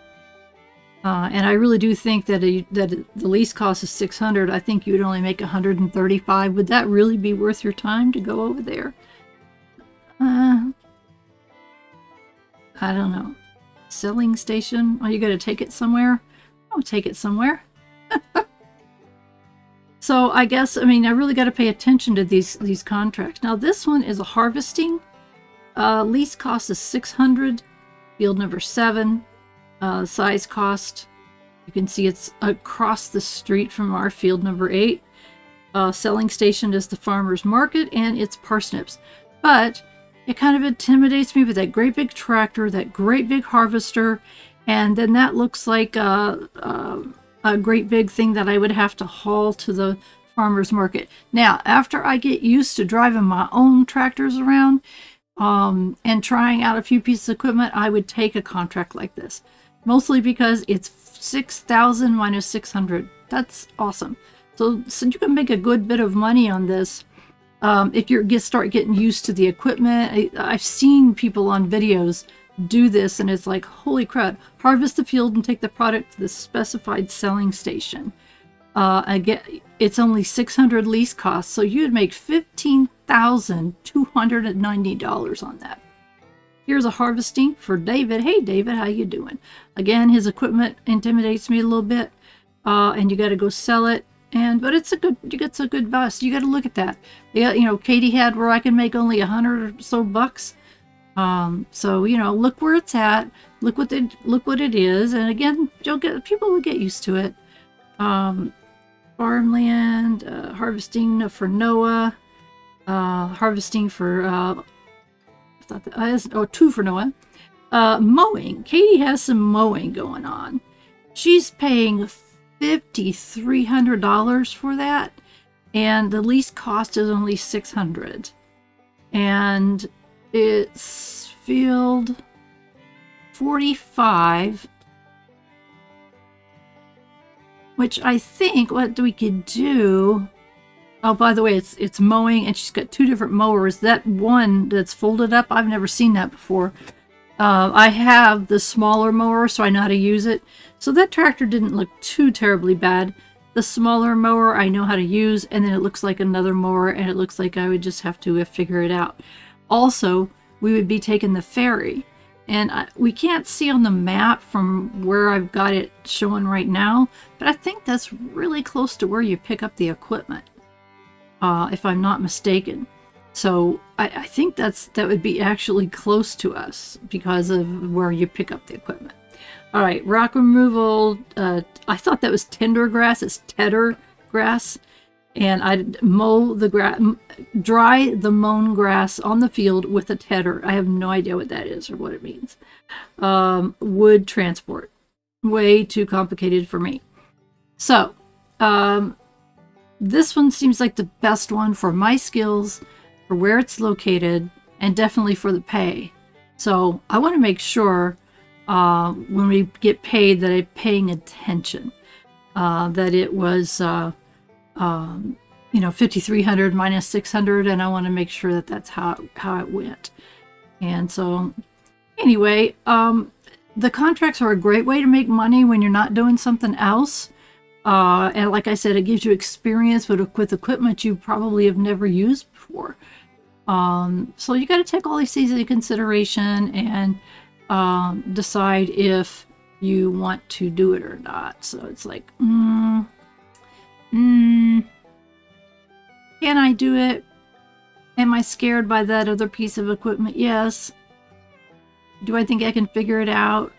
and I really do think that the lease cost is 600. I think you would only make 135. Would that really be worth your time to go over there? I don't know. Selling station? Oh, you got to take it somewhere? I'll take it somewhere. So I guess, I really got to pay attention to these contracts. Now this one is a harvesting. Lease cost is 600. Field number 7. Size cost, you can see it's across the street from our field number 8. Selling station is the farmer's market, and it's parsnips. But it kind of intimidates me with that great big tractor, that great big harvester, and then that looks like a great big thing that I would have to haul to the farmer's market. Now, after I get used to driving my own tractors around and trying out a few pieces of equipment, I would take a contract like this. Mostly because it's 6,000 minus 600. That's awesome. So you can make a good bit of money on this if you start getting used to the equipment. I've seen people on videos do this, and it's like, holy crap. Harvest the field and take the product to the specified selling station. Again, it's only 600 lease costs, so you'd make $15,290 on that. Here's a harvesting for David. Hey, David, how you doing? Again, his equipment intimidates me a little bit, and you got to go sell it. But it's you get a good bust. You got to look at that. Katie had where I can make only 100 or so bucks. So look where it's at. Look what it is, and again, people will get used to it. Farmland, harvesting for Noah. harvesting for, two for Noah. Mowing. Katie has some mowing going on. She's paying $5,300 for that, and the lease cost is only $600. And it's field 45, which I think what we could do. Oh, by the way, it's mowing, and she's got two different mowers. That one that's folded up, I've never seen that before. I have the smaller mower, so I know how to use it. So that tractor didn't look too terribly bad. The smaller mower I know how to use, and then it looks like another mower, and it looks like I would just have to figure it out. Also, we would be taking the ferry, and we can't see on the map from where I've got it showing right now, but I think that's really close to where you pick up the equipment, if I'm not mistaken. So I think that would be actually close to us because of where you pick up the equipment. All right, rock removal. I thought that was tender grass. It's tedder grass. And I'd mow the grass, dry the mown grass on the field with a tedder. I have no idea what that is or what it means. Wood transport. Way too complicated for me. So, this one seems like the best one for my skills, for where it's located, and definitely for the pay. So I want to make sure when we get paid that I'm paying attention. That it was, $5,300 minus $600, and I want to make sure that that's how it went. And so, anyway, the contracts are a great way to make money when you're not doing something else. And like I said, it gives you experience with equipment you probably have never used before. So you got to take all these things into consideration and decide if you want to do it or not. So it's like, can I do it? Am I scared by that other piece of equipment? Yes. Do I think I can figure it out?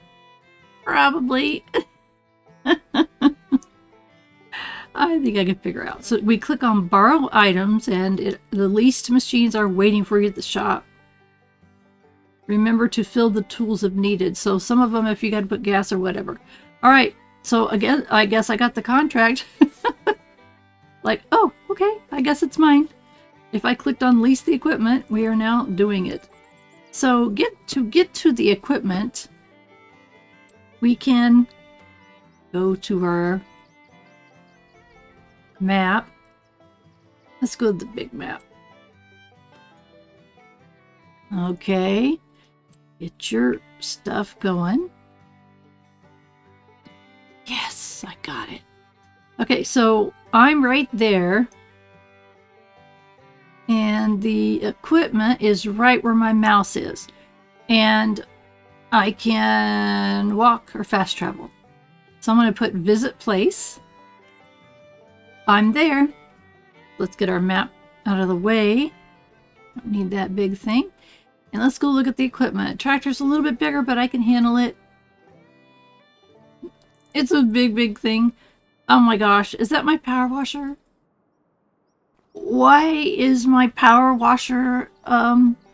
Probably. I think I can figure out. So we click on borrow items, and the leased machines are waiting for you at the shop. Remember to fill the tools if needed. So some of them, if you got to put gas or whatever. All right. So again, I guess I got the contract. Like, oh, okay. I guess it's mine. If I clicked on lease the equipment, we are now doing it. So get to the equipment, we can go to our map. Let's go to the big map. Okay. Get your stuff going. Yes, I got it. Okay, so I'm right there. And the equipment is right where my mouse is. And I can walk or fast travel. So I'm going to put visit place. I'm there. Let's get our map out of the way. Don't need that big thing. And let's go look at the equipment. Tractor's a little bit bigger, but I can handle it. It's a big, big thing. Oh my gosh, is that my power washer? Why is my power washer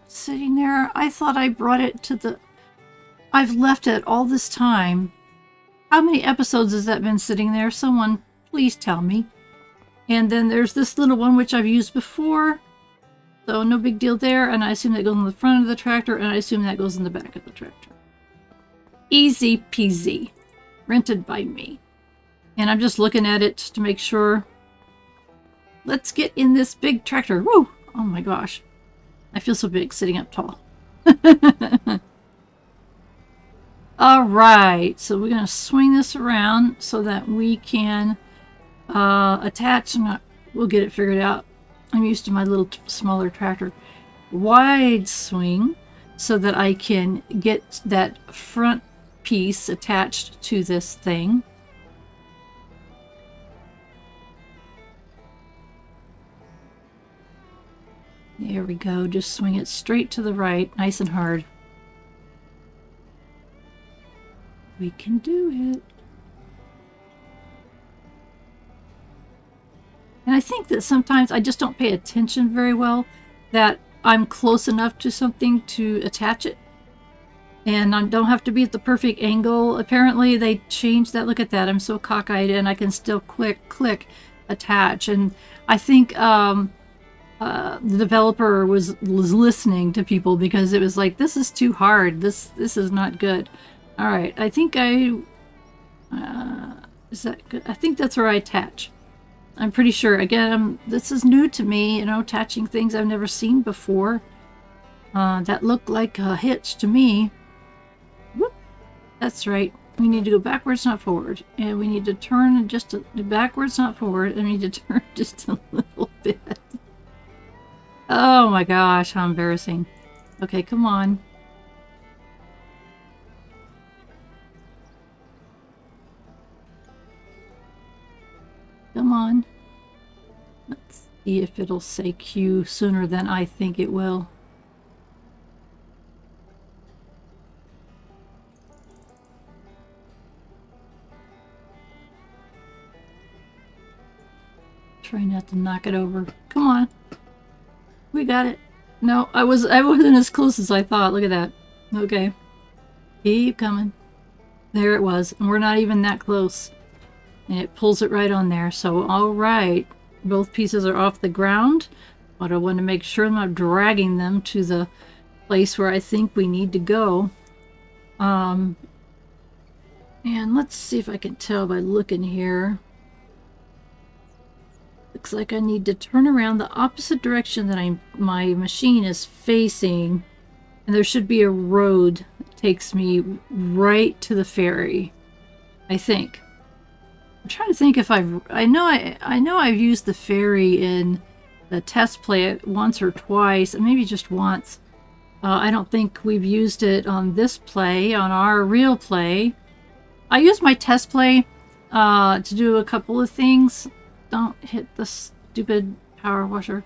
sitting there? I thought I brought it to the... I've left it all this time. How many episodes has that been sitting there? Someone please tell me. And then there's this little one which I've used before. So no big deal there. And I assume that goes in the front of the tractor, and I assume that goes in the back of the tractor. Easy peasy. Rented by me. And I'm just looking at it to make sure. Let's get in this big tractor. Woo! Oh my gosh. I feel so big sitting up tall. All right. So we're going to swing this around so that we can attach. We'll get it figured out. I'm used to my little smaller tractor. Wide swing so that I can get that front piece attached to this thing. There we go. Just swing it straight to the right, nice and hard. We can do it. And I think that sometimes I just don't pay attention very well that I'm close enough to something to attach it. And I don't have to be at the perfect angle. Apparently they changed that. Look at that. I'm so cockeyed and I can still click, attach. And I think the developer was listening to people because it was like, this is too hard. This is not good. All right. I think is that good? I think that's where I attach. I'm pretty sure. Again, this is new to me, you know, attaching things I've never seen before. That looked like a hitch to me. Whoop. That's right. We need to go backwards, not forward. And we need to turn just backwards, not forward. And we need to turn just a little bit. Oh my gosh, how embarrassing. Okay, come on. Come on. Let's see if it'll say Q sooner than I think it will. Try not to knock it over. Come on. We got it. No, I wasn't as close as I thought. Look at that. Okay. Keep coming. There it was. And we're not even that close. And it pulls it right on there. So, all right. Both pieces are off the ground. But I want to make sure I'm not dragging them to the place where I think we need to go. And let's see if I can tell by looking here. Looks like I need to turn around the opposite direction that my machine is facing. And there should be a road that takes me right to the ferry. I think. I'm trying to think if I know I've used the ferry in the test play once or twice, maybe just once. I don't think we've used it on this play, on our real play. I used my test play to do a couple of things. Don't hit the stupid power washer.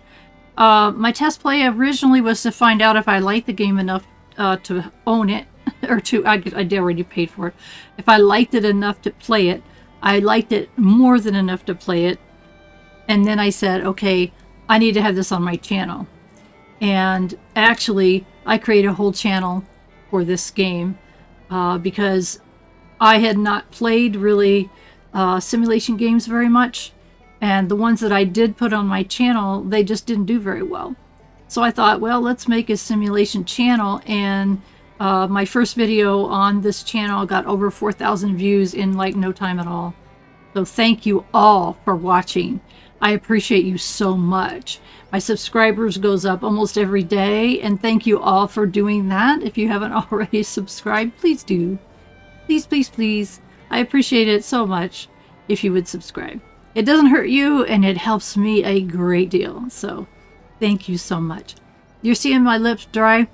My test play originally was to find out if I liked the game enough to own it, or I already paid for it. If I liked it enough to play it. I liked it more than enough to play it. And then I said, okay, I need to have this on my channel. And actually, I created a whole channel for this game because I had not played really simulation games very much. And the ones that I did put on my channel, they just didn't do very well. So I thought, well, let's make a simulation channel. And my first video on this channel got over 4,000 views in like no time at all. So thank you all for watching. I appreciate you so much. My subscribers goes up almost every day, and thank you all for doing that. If you haven't already subscribed, please do. Please, please, please. I appreciate it so much if you would subscribe. It doesn't hurt you, and it helps me a great deal. So thank you so much. You're seeing my lips dry?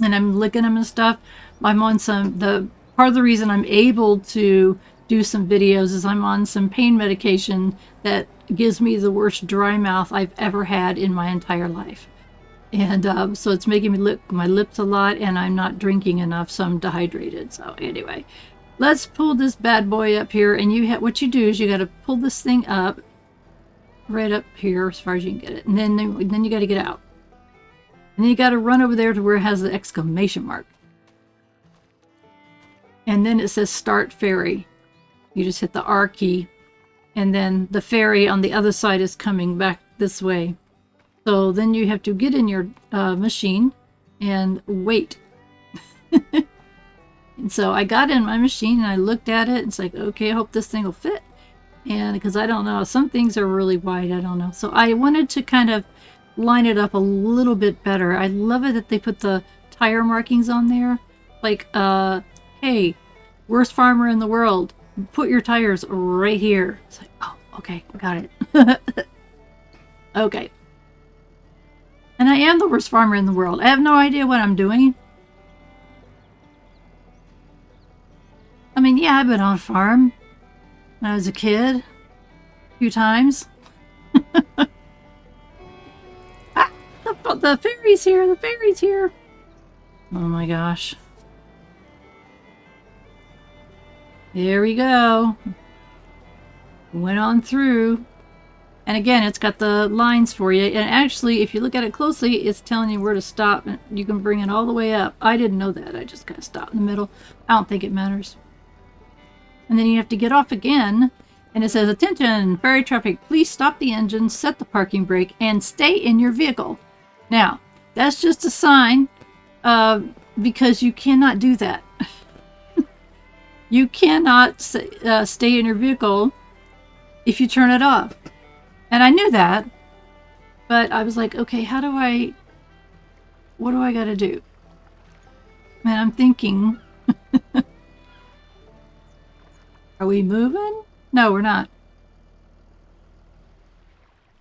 And I'm licking them and stuff. I'm on part of the reason I'm able to do some videos is I'm on some pain medication that gives me the worst dry mouth I've ever had in my entire life. And so it's making me lick my lips a lot, and I'm not drinking enough, so I'm dehydrated. So anyway, let's pull this bad boy up here, and what you do is you got to pull this thing up right up here as far as you can get it, and then you got to get out. And then you got to run over there to where it has the exclamation mark. And then it says start ferry. You just hit the R key. And then the ferry on the other side is coming back this way. So then you have to get in your machine and wait. And so I got in my machine and I looked at it. It's like, okay, I hope this thing will fit. And because I don't know, some things are really wide. I don't know. So I wanted to kind of line it up a little bit better. I love it that they put the tire markings on there. Like, hey, worst farmer in the world, put your tires right here. It's like, oh, okay, got it. Okay. And I am the worst farmer in the world. I have no idea what I'm doing. I mean, yeah, I've been on a farm when I was a kid. A few times. The ferry's here, the ferry's here. Oh my gosh. There we go. Went on through. And again, it's got the lines for you. And actually, if you look at it closely, it's telling you where to stop. And you can bring it all the way up. I didn't know that. I just got to stop in the middle. I don't think it matters. And then you have to get off again. And it says, attention, ferry traffic, please stop the engine, set the parking brake, and stay in your vehicle. Now, that's just a sign because you cannot do that. You cannot stay in your vehicle if you turn it off. And I knew that, but I was like, okay, what do I got to do? And I'm thinking, are we moving? No, we're not.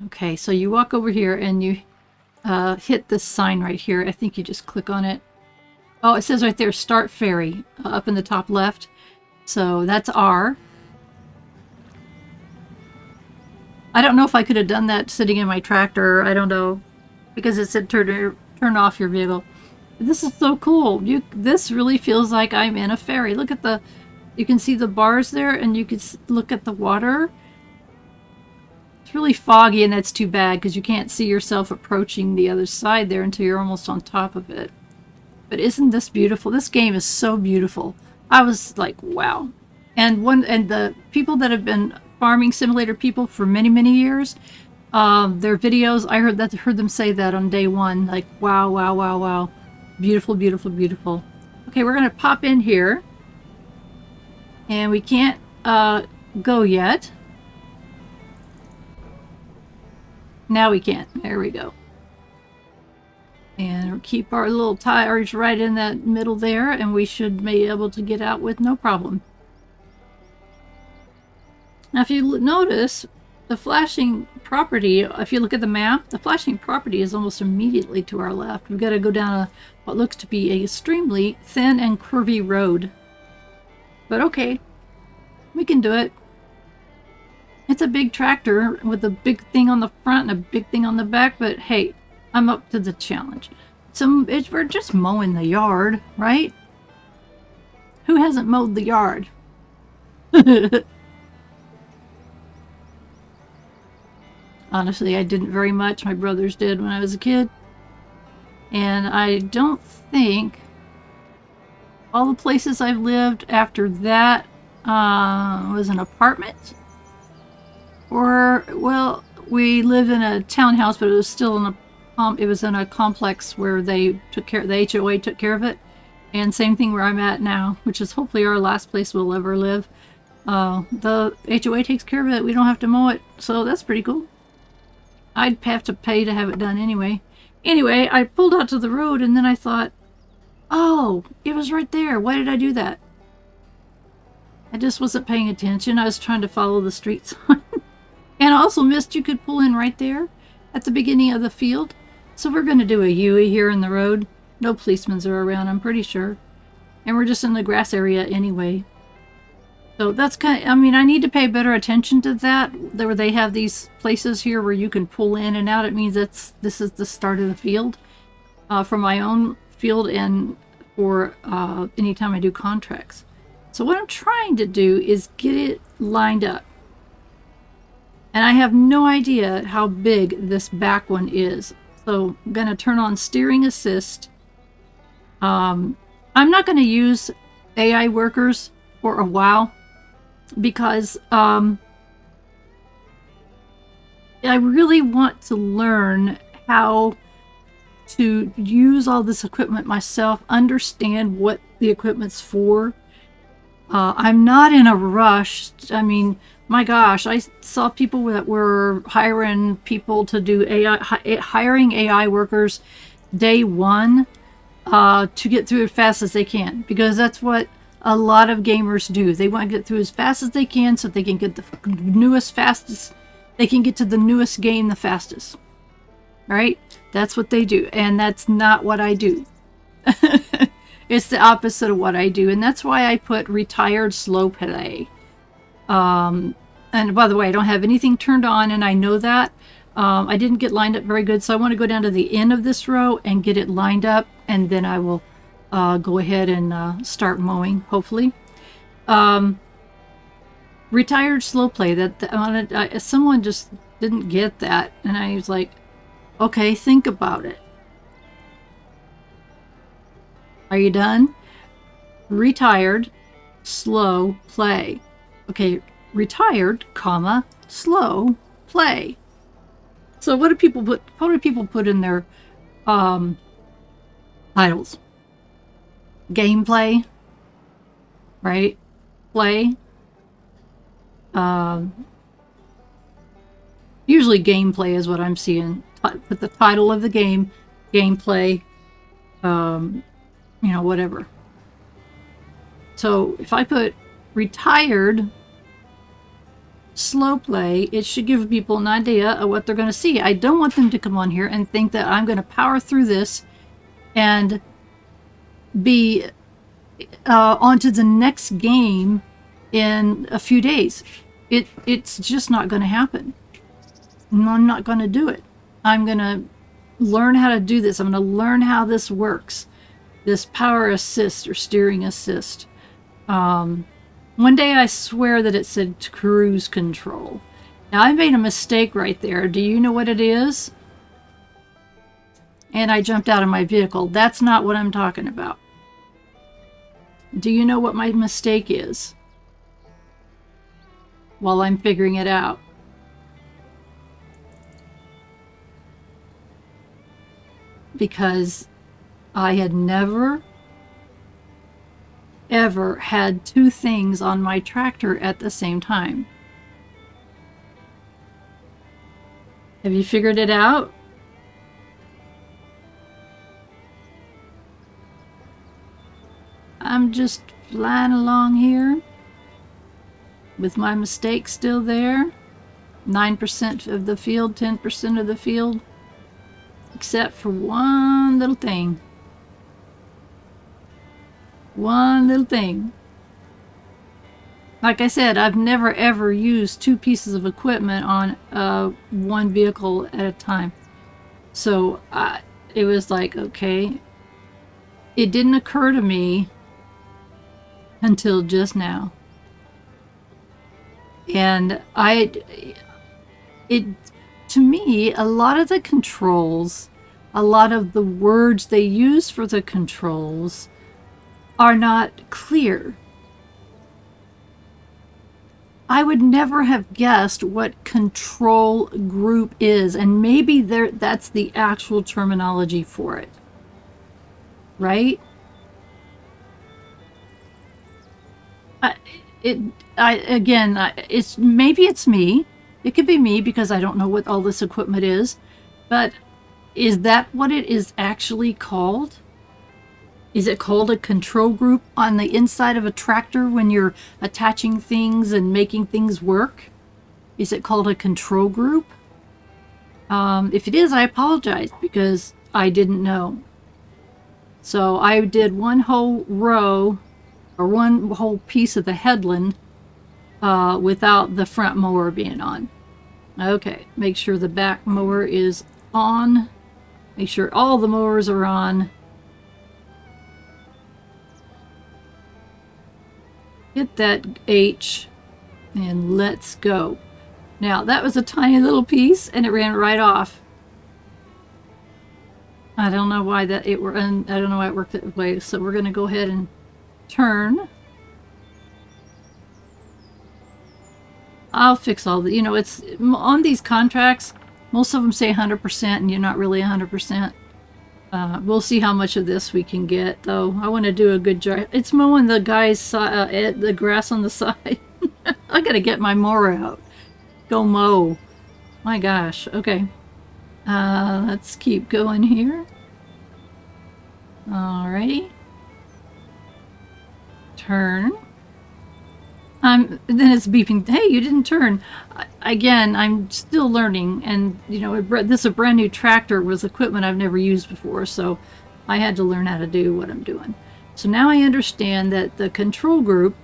Okay, so you walk over here and you hit this sign right here. I think you just click on it. Oh, it says right there, start ferry, up in the top left. So that's R. I don't know if I could have done that sitting in my tractor. I don't know, because it said turn off your vehicle. This is so cool. This really feels like I'm in a ferry. Look at you can see the bars there, and you can look at the water. It's really foggy, and that's too bad because you can't see yourself approaching the other side there until you're almost on top of it. But isn't this beautiful? This game is so beautiful. I was like, wow. And the people that have been farming simulator people for many, many years, their videos, I heard them say that on day one, like, wow, wow, wow, wow. Beautiful, beautiful, beautiful. Okay, we're going to pop in here. And we can't go yet. Now we can. There we go. And keep our little tires right in that middle there, and we should be able to get out with no problem. Now, if you notice, the flashing property, if you look at the map, the flashing property is almost immediately to our left. We've got to go down what looks to be a extremely thin and curvy road. But okay, we can do it. It's a big tractor with a big thing on the front and a big thing on the back, but hey, I'm up to the challenge. So we're just mowing the yard, right? Who hasn't mowed the yard? Honestly, I didn't very much. My brothers did when I was a kid. And I don't think all the places I've lived after that was an apartment. Or, well, we lived in a townhouse, but it was still in a complex where they took care, the HOA took care of it. And same thing where I'm at now, which is hopefully our last place we'll ever live. The HOA takes care of it. We don't have to mow it. So that's pretty cool. I'd have to pay to have it done anyway. Anyway, I pulled out to the road and then I thought, oh, it was right there. Why did I do that? I just wasn't paying attention. I was trying to follow the street sign. And I also missed you could pull in right there at the beginning of the field. So we're going to do a U here in the road. No policemen are around, I'm pretty sure. And we're just in the grass area anyway. So that's kind of, I mean, I need to pay better attention to that, where they have these places here where you can pull in and out. It means this is the start of the field for my own field and for anytime I do contracts. So what I'm trying to do is get it lined up. And I have no idea how big this back one is. So I'm going to turn on steering assist. I'm not going to use AI workers for a while because I really want to learn how to use all this equipment myself, understand what the equipment's for. I'm not in a rush. I mean, my gosh, I saw people that were hiring people to do hiring AI workers day one to get through as fast as they can, because that's what a lot of gamers do. They want to get through as fast as they can so they can get the newest, fastest. They can get to the newest game the fastest. Right? That's what they do. And that's not what I do. It's the opposite of what I do. And that's why I put retired slow play. And by the way, I don't have anything turned on, and I know that. I didn't get lined up very good, so I want to go down to the end of this row and get it lined up, and then I will go ahead and start mowing, hopefully. Retired slow play. Someone just didn't get that. And I was like, okay, think about it. Are you done? Retired, slow, play. Okay, retired, comma, slow, play. So what do people put in their titles? Gameplay, right? Play. Usually gameplay is what I'm seeing. Put the title of the game, gameplay, you know, whatever. So if I put retired, slow play, it should give people an idea of what they're going to see. I don't want them to come on here and think that I'm going to power through this and be onto the next game in a few days. It's just not going to happen. I'm not going to do it. I'm going to learn how to do this. I'm going to learn how this works. This power assist or steering assist. One day I swear that it said cruise control. Now I made a mistake right there. Do you know what it is? And I jumped out of my vehicle. That's not what I'm talking about. Do you know what my mistake is? While I'm figuring it out. Because I had never ever had two things on my tractor at the same time. Have you figured it out? I'm just flying along here with my mistake still there. 9% of the field, 10% of the field, except for one little thing. One little thing. Like I said, I've never ever used two pieces of equipment on one vehicle at a time. So it was like, okay, it didn't occur to me until just now. And to me, a lot of the controls, a lot of the words they use for the controls are not clear. I would never have guessed what control group is, and maybe that's the actual terminology for it. Right? Maybe it's me. It could be me because I don't know what all this equipment is. But is that what it is actually called? Is it called a control group on the inside of a tractor when you're attaching things and making things work? Is it called a control group? If it is, I apologize because I didn't know. So I did one whole row or one whole piece of the headland without the front mower being on. Okay, make sure the back mower is on. Make sure all the mowers are on. Hit that H and let's go. Now that was a tiny little piece and it ran right off. I don't know why it worked that way. So we're going to go ahead and turn. I'll fix all the, it's on these contracts. Most of them say 100% and you're not really 100%. We'll see how much of this we can get, though. I want to do a good job. It's mowing the the grass on the side. I gotta get my mower out. Go mow. My gosh. Okay. Let's keep going here. Alrighty. Turn. Then it's beeping. Hey, you didn't turn. Again, I'm still learning, and this is a brand new tractor with equipment I've never used before, so I had to learn how to do what I'm doing. So now I understand that the control group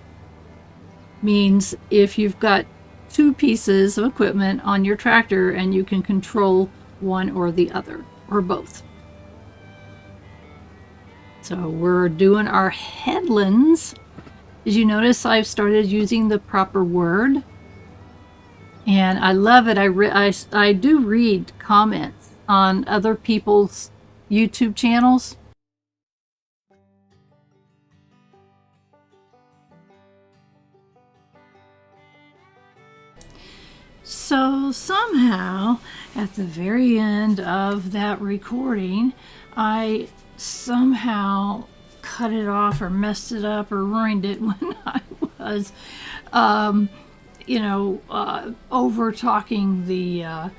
means if you've got two pieces of equipment on your tractor and you can control one or the other, or both. So we're doing our headlands. Did you notice I've started using the proper word? And I love it. I do read comments on other people's YouTube channels. So somehow, at the very end of that recording, I somehow cut it off or messed it up or ruined it when I was, over talking the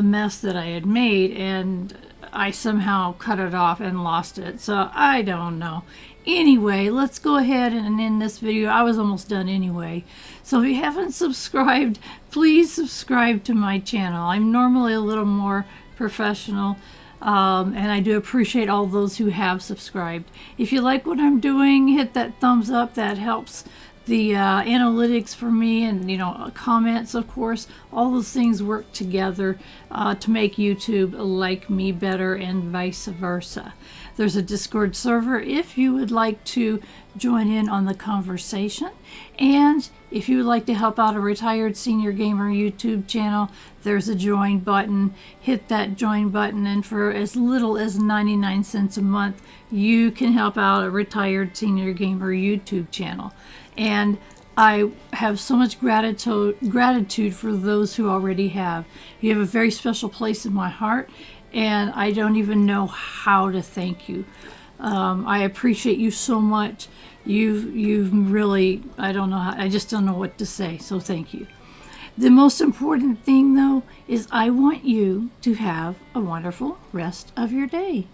mess that I had made, and I somehow cut it off and lost it. So I don't know. Anyway, let's go ahead and end this video. I was almost done anyway. So if you haven't subscribed, please subscribe to my channel. I'm normally a little more professional, and I do appreciate all those who have subscribed. If you like what I'm doing, hit that thumbs up. That helps the analytics for me, and comments, of course. All those things work together to make YouTube like me better, and vice versa. There's a Discord server if you would like to join in on the conversation, and if you would like to help out a retired senior gamer YouTube channel, there's a join button. Hit that join button, and for as little as 99 cents a month, you can help out a retired senior gamer YouTube channel. And I have so much gratitude for those who already have. You have a very special place in my heart, and I don't even know how to thank you. I appreciate you so much. You've really, I don't know I just don't know what to say, so thank you. The most important thing, though, is I want you to have a wonderful rest of your day.